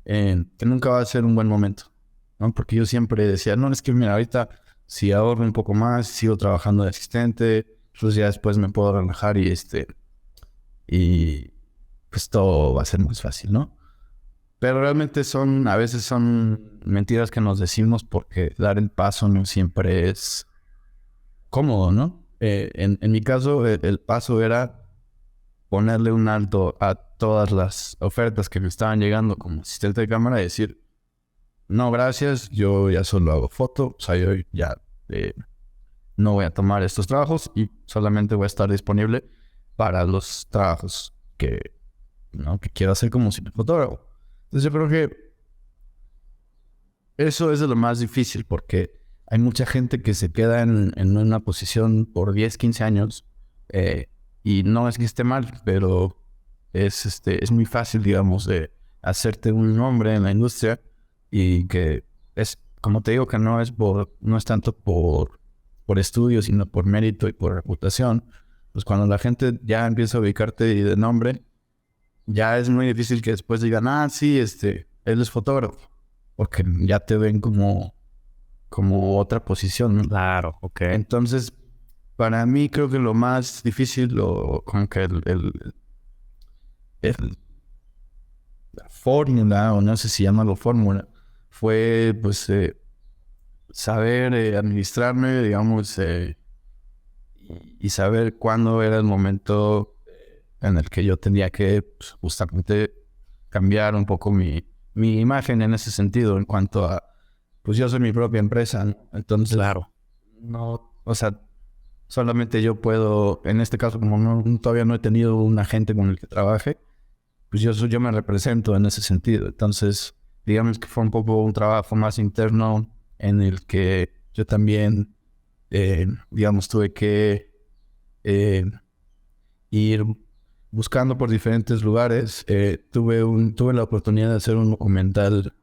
que nunca va a ser un buen momento, ¿no? Porque yo siempre decía, no, es que mira, ahorita si ahorro un poco más, sigo trabajando de asistente, pues ya después me puedo relajar y pues todo va a ser más fácil, ¿no? Pero realmente a veces son mentiras que nos decimos, porque dar el paso no siempre es cómodo, ¿no? En mi caso, el paso era ponerle un alto a todas las ofertas que me estaban llegando como asistente de cámara y decir, no, gracias, yo ya solo hago foto, o sea, yo ya no voy a tomar estos trabajos y solamente voy a estar disponible para los trabajos que quiero hacer como cinefotógrafo. Entonces yo creo que eso es de lo más difícil, porque hay mucha gente que se queda en una posición por 10, 15 años, y no es que esté mal, pero es muy fácil, digamos, de hacerte un nombre en la industria, y que es, como te digo, que no es tanto por estudio, sino por mérito y por reputación. Pues cuando la gente ya empieza a ubicarte de nombre, ya es muy difícil que después digan, sí, él es fotógrafo, porque ya te ven como otra posición, ¿no? Claro, ok. Entonces, para mí creo que lo más difícil, como que la fórmula, o no sé si llamarlo fórmula, fue pues saber administrarme, digamos, y saber cuándo era el momento en el que yo tenía que pues, justamente cambiar un poco mi imagen en ese sentido, en cuanto a, pues yo soy mi propia empresa, ¿no? Entonces, Claro. no, o sea, solamente yo puedo, en este caso, como todavía no he tenido un agente con el que trabaje, pues yo me represento en ese sentido. Entonces, digamos que fue un poco un trabajo más interno en el que yo también, digamos, tuve que ir buscando por diferentes lugares. Tuve la oportunidad de hacer un documental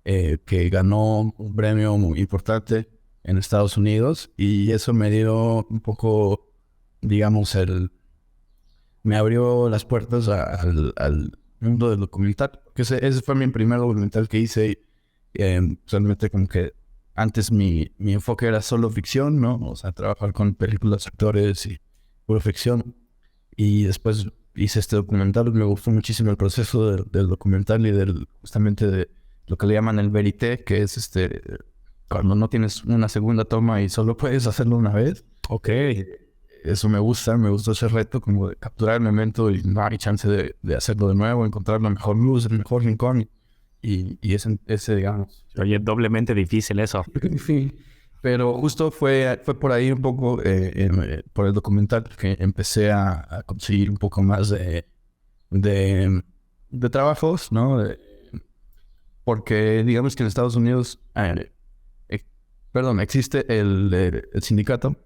que ganó un premio muy importante en Estados Unidos y eso me dio un poco, digamos, me abrió las puertas al mundo del documental. Que ese fue mi primer documental que hice. Realmente como que antes mi enfoque era solo ficción, ¿no? O sea, trabajar con películas, actores y pura ficción. Y después hice este documental. Me gustó muchísimo el proceso del documental y justamente de lo que le llaman el verité, que es cuando no tienes una segunda toma y solo puedes hacerlo una vez. Ok. Eso me gustó ese reto como de capturar el momento y no hay chance de hacerlo de nuevo, encontrar la mejor luz, el mejor rincón y ese digamos. Oye, doblemente difícil eso. Sí. Pero justo fue por ahí un poco, por el documental, que empecé a conseguir un poco más de trabajos, ¿no? Porque digamos que en Estados Unidos, existe el sindicato,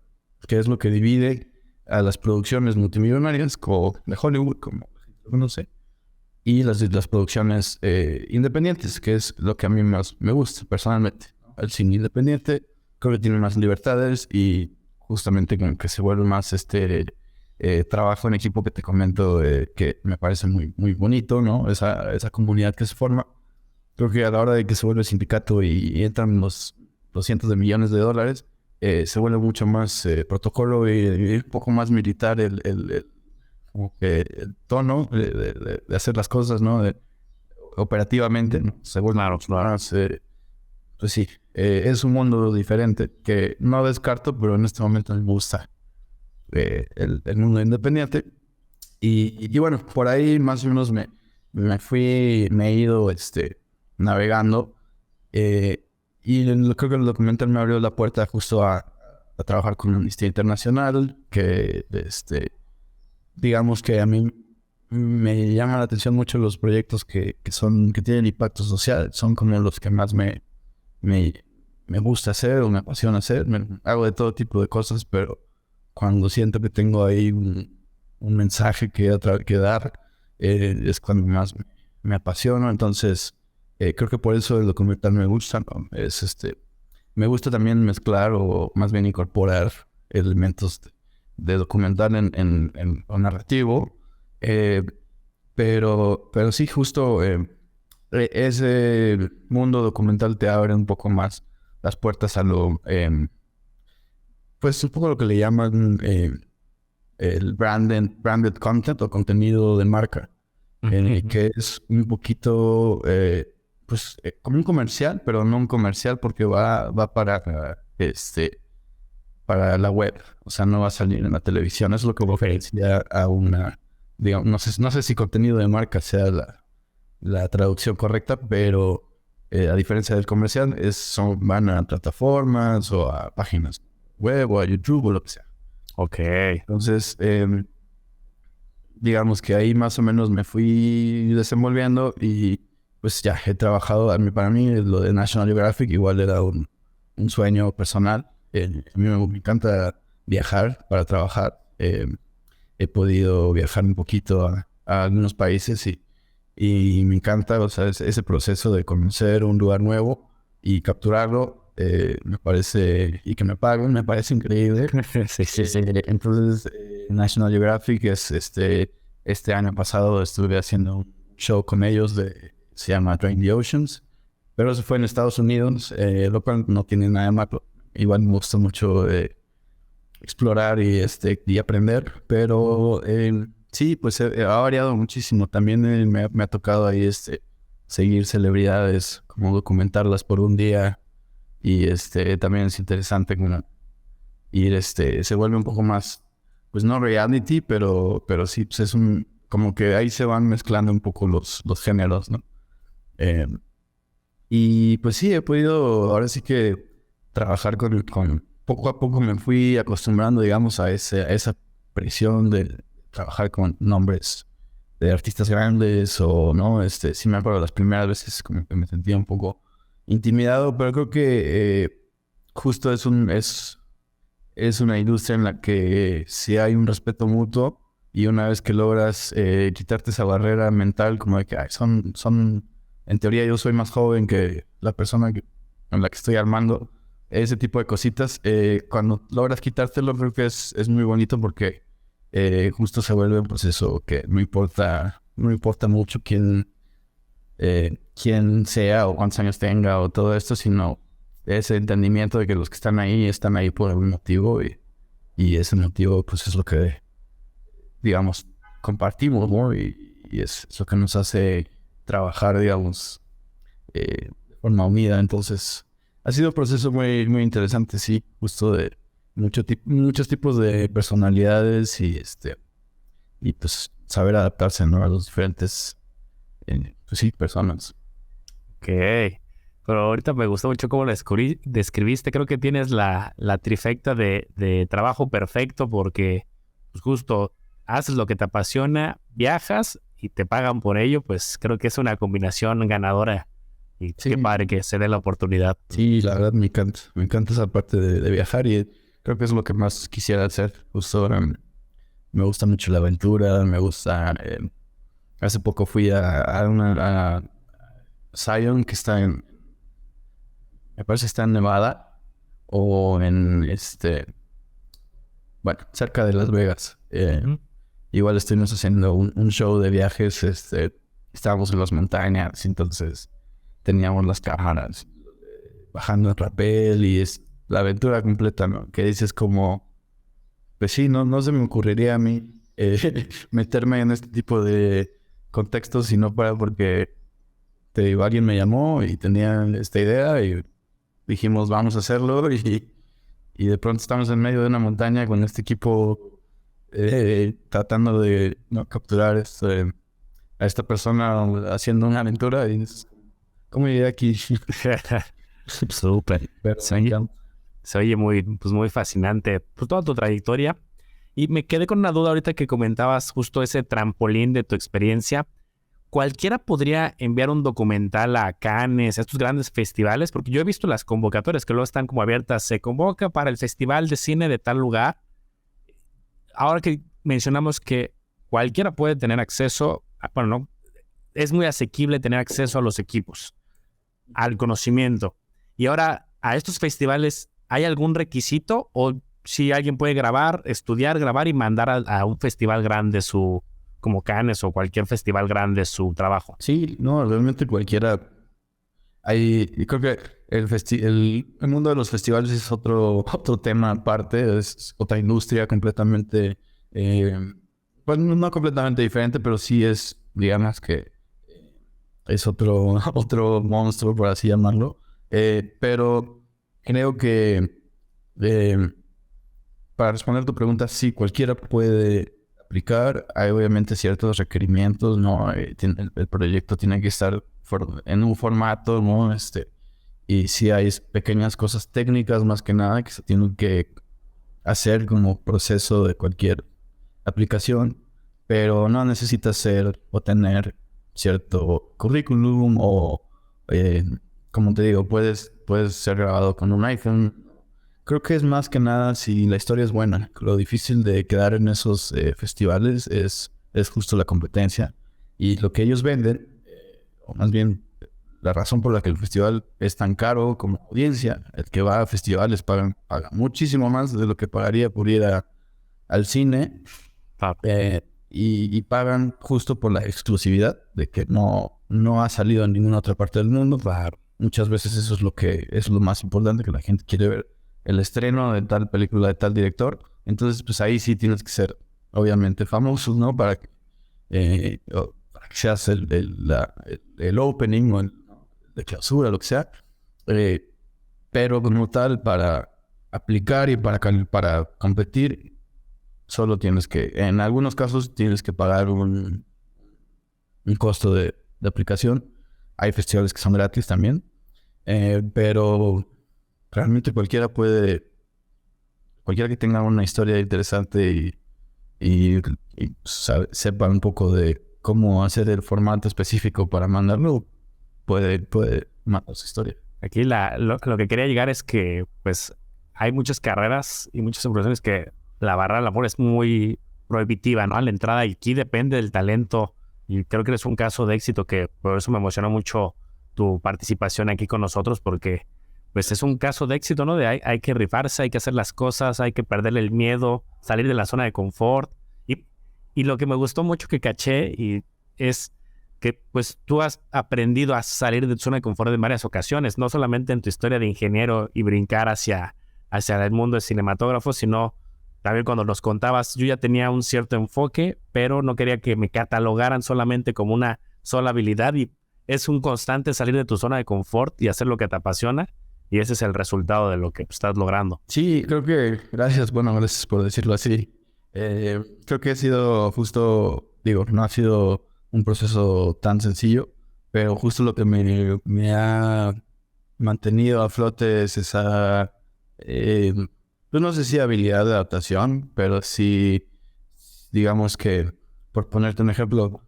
que es lo que divide a las producciones multimillonarias de Hollywood, como no sé, y las producciones independientes, que es lo que a mí más me gusta personalmente. El cine independiente creo que tiene más libertades y justamente como que se vuelve más trabajo en equipo que te comento, que me parece muy, muy bonito, ¿no? Esa comunidad que se forma. Creo que a la hora de que se vuelve sindicato y entran los cientos de millones de dólares, se vuelve mucho más protocolo y un poco más militar como que el tono de hacer las cosas, ¿no? Operativamente, ¿no? Se vuelve mucho más, pues sí, es un mundo diferente que no descarto, pero en este momento me gusta el mundo independiente. Y bueno, por ahí más o menos me he ido navegando. Creo que el documental me abrió la puerta justo a trabajar con Amnistía Internacional, que digamos que a mí me llama la atención mucho los proyectos que tienen impacto social. Son como los que más me gusta hacer o me apasiona hacer. Hago de todo tipo de cosas, pero cuando siento que tengo ahí un mensaje que dar, es cuando más me apasiona. Entonces, creo que por eso el documental me gusta, ¿no? Me gusta también mezclar o más bien incorporar elementos de documental en lo narrativo. Pero sí, justo ese mundo documental te abre un poco más las puertas a pues un poco lo que le llaman el branded content o contenido de marca, que es un poquito como un comercial, pero no un comercial porque va para la web, o sea, no va a salir en la televisión. Es lo que diferencia a una, digamos, no sé si contenido de marca sea la traducción correcta, pero a diferencia del comercial, van a plataformas o a páginas web o a YouTube o lo que sea. Ok. Entonces, digamos que ahí más o menos me fui desenvolviendo y pues ya he trabajado. Para mí lo de National Geographic igual era un sueño personal. A mí me encanta viajar para trabajar. He podido viajar un poquito a algunos países y me encanta, o sea, ese proceso de conocer un lugar nuevo y capturarlo, me parece, y que me paguen, me parece increíble. Sí. Entonces, National Geographic este año pasado estuve haciendo un show con ellos se llama Drain the Oceans, pero eso fue en Estados Unidos, lo cual no tiene nada de malo. Igual me gusta mucho explorar y aprender, pero sí, pues ha variado muchísimo. También me ha tocado ahí seguir celebridades, como documentarlas por un día, y también es interesante como ir, se vuelve un poco más pues no reality, pero sí, pues es como que ahí se van mezclando un poco los géneros, ¿no? Eh, y pues sí, he podido ahora sí que trabajar con poco a poco me fui acostumbrando, digamos, a esa presión de trabajar con nombres de artistas grandes o, ¿no? Sí me acuerdo las primeras veces como que me sentía un poco intimidado, pero creo que justo es una industria en la que sí hay un respeto mutuo y una vez que logras quitarte esa barrera mental como de que ay, en teoría yo soy más joven que la persona con la que estoy armando, ese tipo de cositas, cuando logras quitártelo creo que es muy bonito porque justo se vuelve un proceso que no importa mucho quién sea o cuántos años tenga o todo esto, sino ese entendimiento de que los que están ahí por algún motivo y ese motivo pues es lo que, digamos, compartimos, ¿no? Y es lo que nos hace trabajar, digamos, de forma unida. Entonces, ha sido un proceso muy, muy interesante, sí, justo de muchos tipos de personalidades y pues saber adaptarse, ¿no? A los diferentes, pues sí, personas. Ok. Pero ahorita me gustó mucho cómo lo describiste. Creo que tienes la trifecta de trabajo perfecto porque pues justo haces lo que te apasiona, viajas y te pagan por ello. Pues creo que es una combinación ganadora y Sí. qué padre que se dé la oportunidad. Sí, la verdad me encanta esa parte de viajar y creo que es lo que más quisiera hacer. Justo ahora me gusta mucho la aventura, me gusta... hace poco fui a Zion, que me parece que está en Nevada o bueno, cerca de Las Vegas. Ujú. Igual estuvimos haciendo un show de viajes, estábamos en las montañas, entonces teníamos las cámaras bajando el rapel y es la aventura completa, ¿no? Que dices como, pues sí, no se me ocurriría a mí meterme en este tipo de contextos si no fuera porque, te digo, alguien me llamó y tenía esta idea y dijimos, vamos a hacerlo y de pronto estamos en medio de una montaña con este equipo tratando de ¿no? capturar a esta persona haciendo una aventura y es, ¿cómo llegué aquí? Súper. Pero Se me oye, encanta. se oye muy fascinante. Pues toda tu trayectoria. Y me quedé con una duda ahorita que comentabas justo ese trampolín de tu experiencia. ¿Cualquiera podría enviar un documental a Cannes, a estos grandes festivales? Porque yo he visto las convocatorias que luego están como abiertas. Se convoca para el Festival de Cine de tal lugar. Ahora que mencionamos que cualquiera puede tener acceso, bueno, no, es muy asequible tener acceso a los equipos, al conocimiento. Y ahora, a estos festivales, ¿hay algún requisito? ¿O si alguien puede estudiar, grabar y mandar a un festival grande como Cannes o cualquier festival grande su trabajo? Sí, no, realmente cualquiera. Y creo que el mundo de los festivales es otro tema aparte, es otra industria completamente, pues no completamente diferente, pero sí es, digamos que es otro monstruo, por así llamarlo. Pero creo que eh, para responder tu pregunta, sí, cualquiera puede aplicar. Hay obviamente ciertos requerimientos, ¿no? El proyecto tiene que estar en un formato, ¿no? Y sí hay pequeñas cosas técnicas más que nada que se tienen que hacer como proceso de cualquier aplicación, pero no necesitas ser o tener cierto currículum o, como te digo, puedes ser grabado con un iPhone. Creo que es más que nada si la historia es buena. Lo difícil de quedar en esos festivales es justo la competencia. Y lo que ellos venden, o más bien la razón por la que el festival es tan caro como audiencia, el que va a festivales paga muchísimo más de lo que pagaría por ir al cine. Ah, Y pagan justo por la exclusividad de que no ha salido en ninguna otra parte del mundo. Muchas veces eso es lo más importante, que la gente quiere ver el estreno de tal película de tal director. Entonces, pues ahí sí tienes que ser, obviamente, famoso, ¿no? Para que seas el opening o el de clausura, lo que sea. Pero como tal, para aplicar y para competir, Solo en algunos casos tienes que pagar un costo de aplicación. Hay festivales que son gratis también. Pero realmente cualquiera que tenga una historia interesante y sepa un poco de cómo hacer el formato específico para mandarlo, puede mandar su historia. Aquí lo que quería llegar es que pues hay muchas carreras y muchas profesiones que la barrera del amor es muy prohibitiva, ¿no? A la entrada, y aquí depende del talento, y creo que eres un caso de éxito, que por eso me emocionó mucho tu participación aquí con nosotros, porque pues es un caso de éxito, ¿no? Hay que rifarse, hay que hacer las cosas, hay que perderle el miedo, salir de la zona de confort. Y lo que me gustó mucho que caché es que pues tú has aprendido a salir de tu zona de confort en varias ocasiones, no solamente en tu historia de ingeniero y brincar hacia el mundo de cinematógrafo, sino también cuando nos contabas, yo ya tenía un cierto enfoque, pero no quería que me catalogaran solamente como una sola habilidad, y es un constante salir de tu zona de confort y hacer lo que te apasiona, y ese es el resultado de lo que estás logrando. Sí, creo que gracias por decirlo así. Creo que ha sido justo, no ha sido un proceso tan sencillo, pero justo lo que me ha mantenido a flote es esa, pues no sé si habilidad de adaptación, pero sí, digamos que, por ponerte un ejemplo,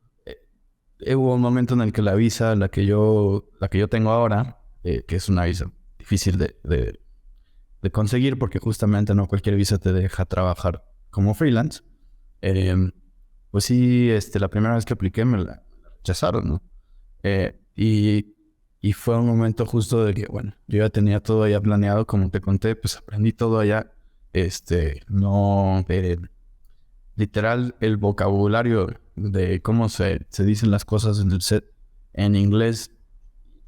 hubo un momento en el que la visa, la que yo tengo ahora, que es una visa difícil de conseguir, porque justamente no cualquier visa te deja trabajar como freelance. Pues sí, la primera vez que apliqué me la rechazaron, ¿no? Y fue un momento justo de que, bueno, yo ya tenía todo allá planeado, como te conté, pues aprendí todo allá. Literal, el vocabulario de cómo se dicen las cosas en el set en inglés,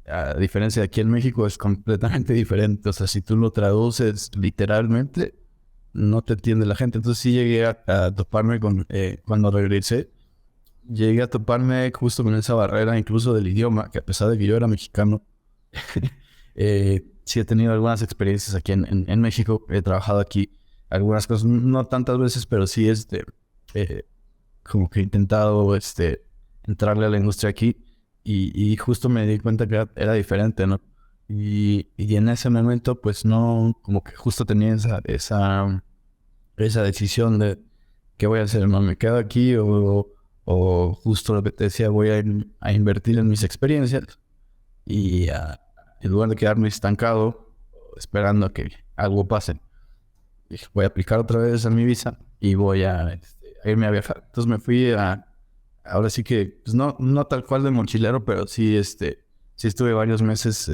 a diferencia de aquí en México, es completamente diferente. O sea, si tú lo traduces literalmente, no te entiende la gente. Entonces sí llegué a toparme cuando regresé, llegué a toparme justo con esa barrera incluso del idioma, que a pesar de que yo era mexicano, sí he tenido algunas experiencias aquí en México. He trabajado aquí algunas cosas, no tantas veces, pero sí como que he intentado entrarle a la industria aquí, y justo me di cuenta que era diferente, ¿no? Y en ese momento pues no, como que justo tenía esa decisión de qué voy a hacer, ¿no? ¿Me quedo aquí o justo lo que te decía, voy a invertir en mis experiencias y en lugar de quedarme estancado esperando a que algo pase, dije, voy a aplicar otra vez a mi visa y voy a irme a viajar? Entonces me fui ahora sí que, pues no tal cual de mochilero, pero sí, sí estuve varios meses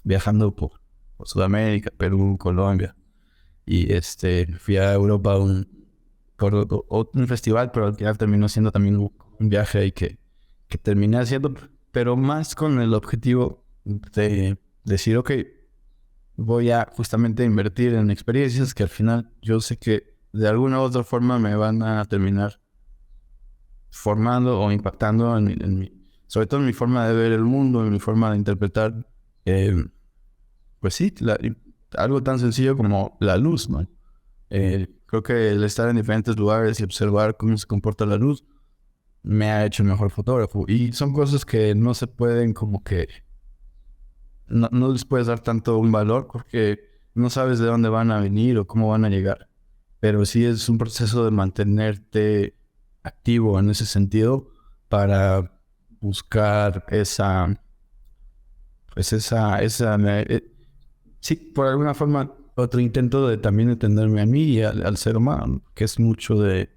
viajando por Sudamérica, Perú, Colombia. Y fui a Europa por un festival, pero al final terminó siendo también un viaje ahí que terminé haciendo, pero más con el objetivo de decir, ok, voy a justamente invertir en experiencias que al final yo sé que de alguna u otra forma me van a terminar formando o impactando sobre todo en mi forma de ver el mundo, en mi forma de interpretar, pues sí, algo tan sencillo como la luz, ¿no? Creo que el estar en diferentes lugares y observar cómo se comporta la luz me ha hecho el mejor fotógrafo. Y son cosas que no se pueden como que... No les puedes dar tanto un valor porque no sabes de dónde van a venir o cómo van a llegar. Pero sí es un proceso de mantenerte activo en ese sentido para buscar sí, por alguna forma, otro intento de también entenderme a mí y al ser humano, que es mucho de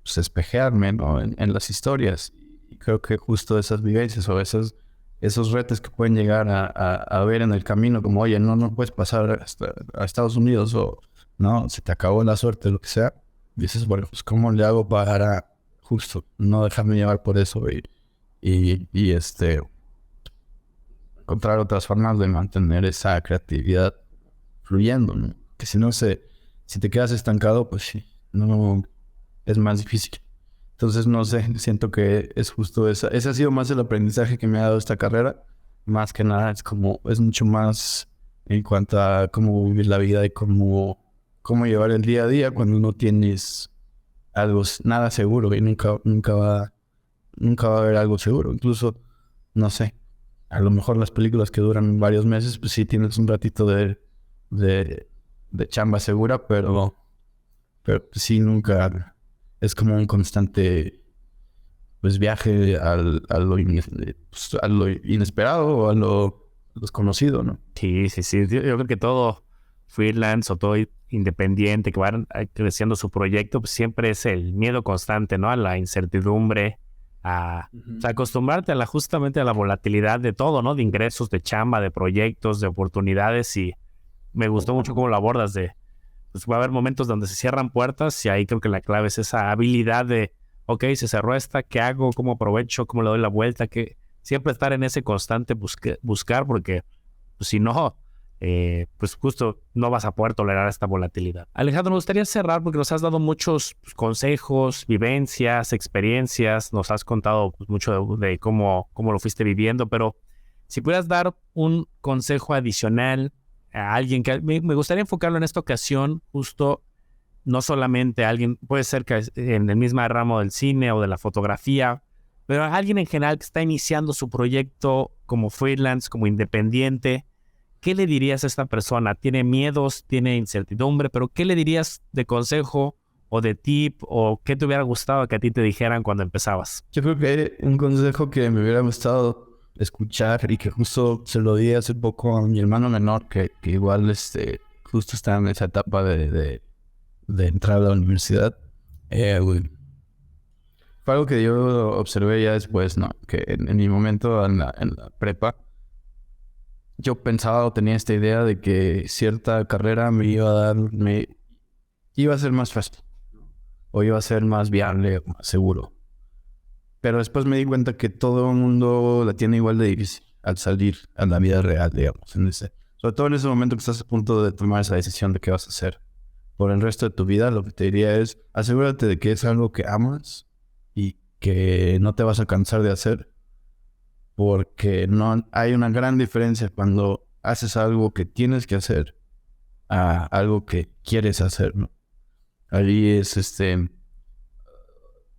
pues, espejearme, ¿no? en las historias. Y creo que justo esas vivencias o esos retos que pueden llegar a ver en el camino, como, oye, no puedes pasar a Estados Unidos, o no, se te acabó la suerte, lo que sea. Dices, bueno, pues ¿cómo le hago para justo no dejarme llevar por eso y encontrar otras formas de mantener esa creatividad fluyendo, ¿no? Que si te quedas estancado, pues sí, no, es más difícil. Entonces, no sé, siento que es justo ese ha sido más el aprendizaje que me ha dado esta carrera. Más que nada, es mucho más en cuanto a cómo vivir la vida y cómo llevar el día a día cuando no tienes algo, nada seguro y nunca va a haber algo seguro. Incluso, no sé, a lo mejor las películas que duran varios meses, pues sí tienes un ratito de chamba segura, pero pues sí nunca es como un constante pues viaje pues, a lo inesperado o a lo desconocido, ¿no? Sí. Yo creo que todo freelance o todo independiente que va creciendo su proyecto, pues siempre es el miedo constante, ¿no? A la incertidumbre, o sea, acostumbrarte justamente a la volatilidad de todo, ¿no? De ingresos, de chamba, de proyectos, de oportunidades. Y me gustó mucho cómo lo abordas pues va a haber momentos donde se cierran puertas y ahí creo que la clave es esa habilidad de, ok, se cerró esta, ¿qué hago? ¿Cómo aprovecho? ¿Cómo le doy la vuelta? Que siempre estar en ese constante buscar, porque pues, si no, pues justo no vas a poder tolerar esta volatilidad. Alejandro, me gustaría cerrar porque nos has dado muchos pues, consejos, vivencias, experiencias, nos has contado pues, mucho de cómo lo fuiste viviendo, pero si pudieras dar un consejo adicional a alguien que me gustaría enfocarlo en esta ocasión, justo no solamente a alguien, puede ser que en el mismo ramo del cine o de la fotografía, pero a alguien en general que está iniciando su proyecto como freelance, como independiente. ¿Qué le dirías a esta persona? Tiene miedos, tiene incertidumbre, pero ¿qué le dirías de consejo o de tip o qué te hubiera gustado que a ti te dijeran cuando empezabas? Yo creo que un consejo que me hubiera gustado escuchar y que justo se lo di hace poco a mi hermano menor, que igual justo está en esa etapa de entrar a la universidad. Fue algo que yo observé ya después, ¿no? Que en mi momento en la prepa, yo pensaba o tenía esta idea de que cierta carrera me iba a ser más fácil o iba a ser más viable o más seguro. Pero después me di cuenta que todo el mundo la tiene igual de difícil al salir a la vida real, digamos. Sobre todo en ese momento que estás a punto de tomar esa decisión de qué vas a hacer por el resto de tu vida, lo que te diría es asegúrate de que es algo que amas y que no te vas a cansar de hacer, porque no hay una gran diferencia cuando haces algo que tienes que hacer a algo que quieres hacer, ¿no? Ahí es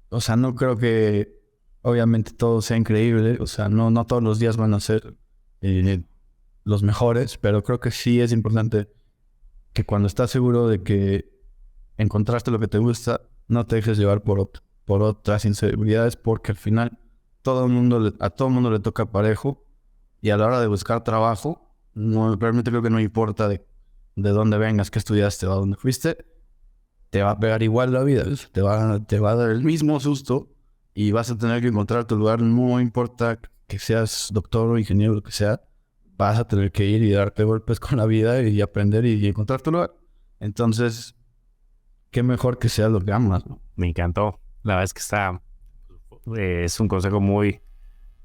o sea, no creo que obviamente todo sea increíble, o sea, no todos los días van a ser los mejores, pero creo que sí es importante que cuando estás seguro de que encontraste lo que te gusta, no te dejes llevar por otras inseguridades, porque al final a todo el mundo le toca parejo, y a la hora de buscar trabajo, realmente creo que no importa de dónde vengas, qué estudiaste o a dónde fuiste, te va a pegar igual la vida, te va a dar el mismo susto y vas a tener que encontrar tu lugar. No importa que seas doctor o ingeniero, lo que sea, vas a tener que ir y darte golpes con la vida y aprender y encontrar tu lugar. Entonces, qué mejor que sea lo que amas, ¿no? Me encantó. La verdad es que es un consejo muy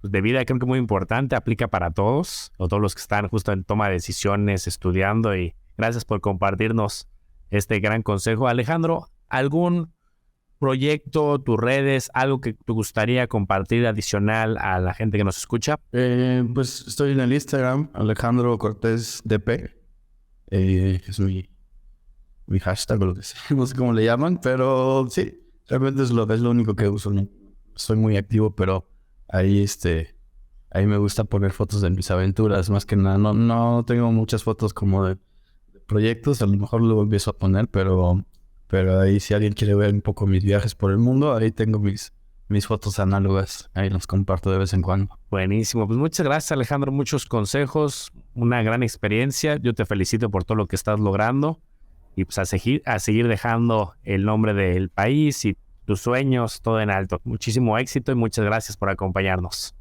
de vida, creo que muy importante, aplica para todos, o todos los que están justo en toma de decisiones, estudiando, y gracias por compartirnos este gran consejo. Alejandro, ¿algún proyecto, tus redes, algo que te gustaría compartir adicional a la gente que nos escucha? Pues estoy en el Instagram, Alejandro Cortés DP. Es mi hashtag o lo que sea, no sé cómo le llaman, pero sí, realmente es lo único que uso. No soy muy activo, pero ahí me gusta poner fotos de mis aventuras, más que nada. No tengo muchas fotos como de proyectos, a lo mejor luego empiezo a poner, pero ahí si alguien quiere ver un poco mis viajes por el mundo, ahí tengo mis fotos análogas, ahí los comparto de vez en cuando. Buenísimo, pues muchas gracias, Alejandro, muchos consejos, una gran experiencia. Yo te felicito por todo lo que estás logrando y pues a seguir dejando el nombre del país y tus sueños todo en alto. Muchísimo éxito y muchas gracias por acompañarnos.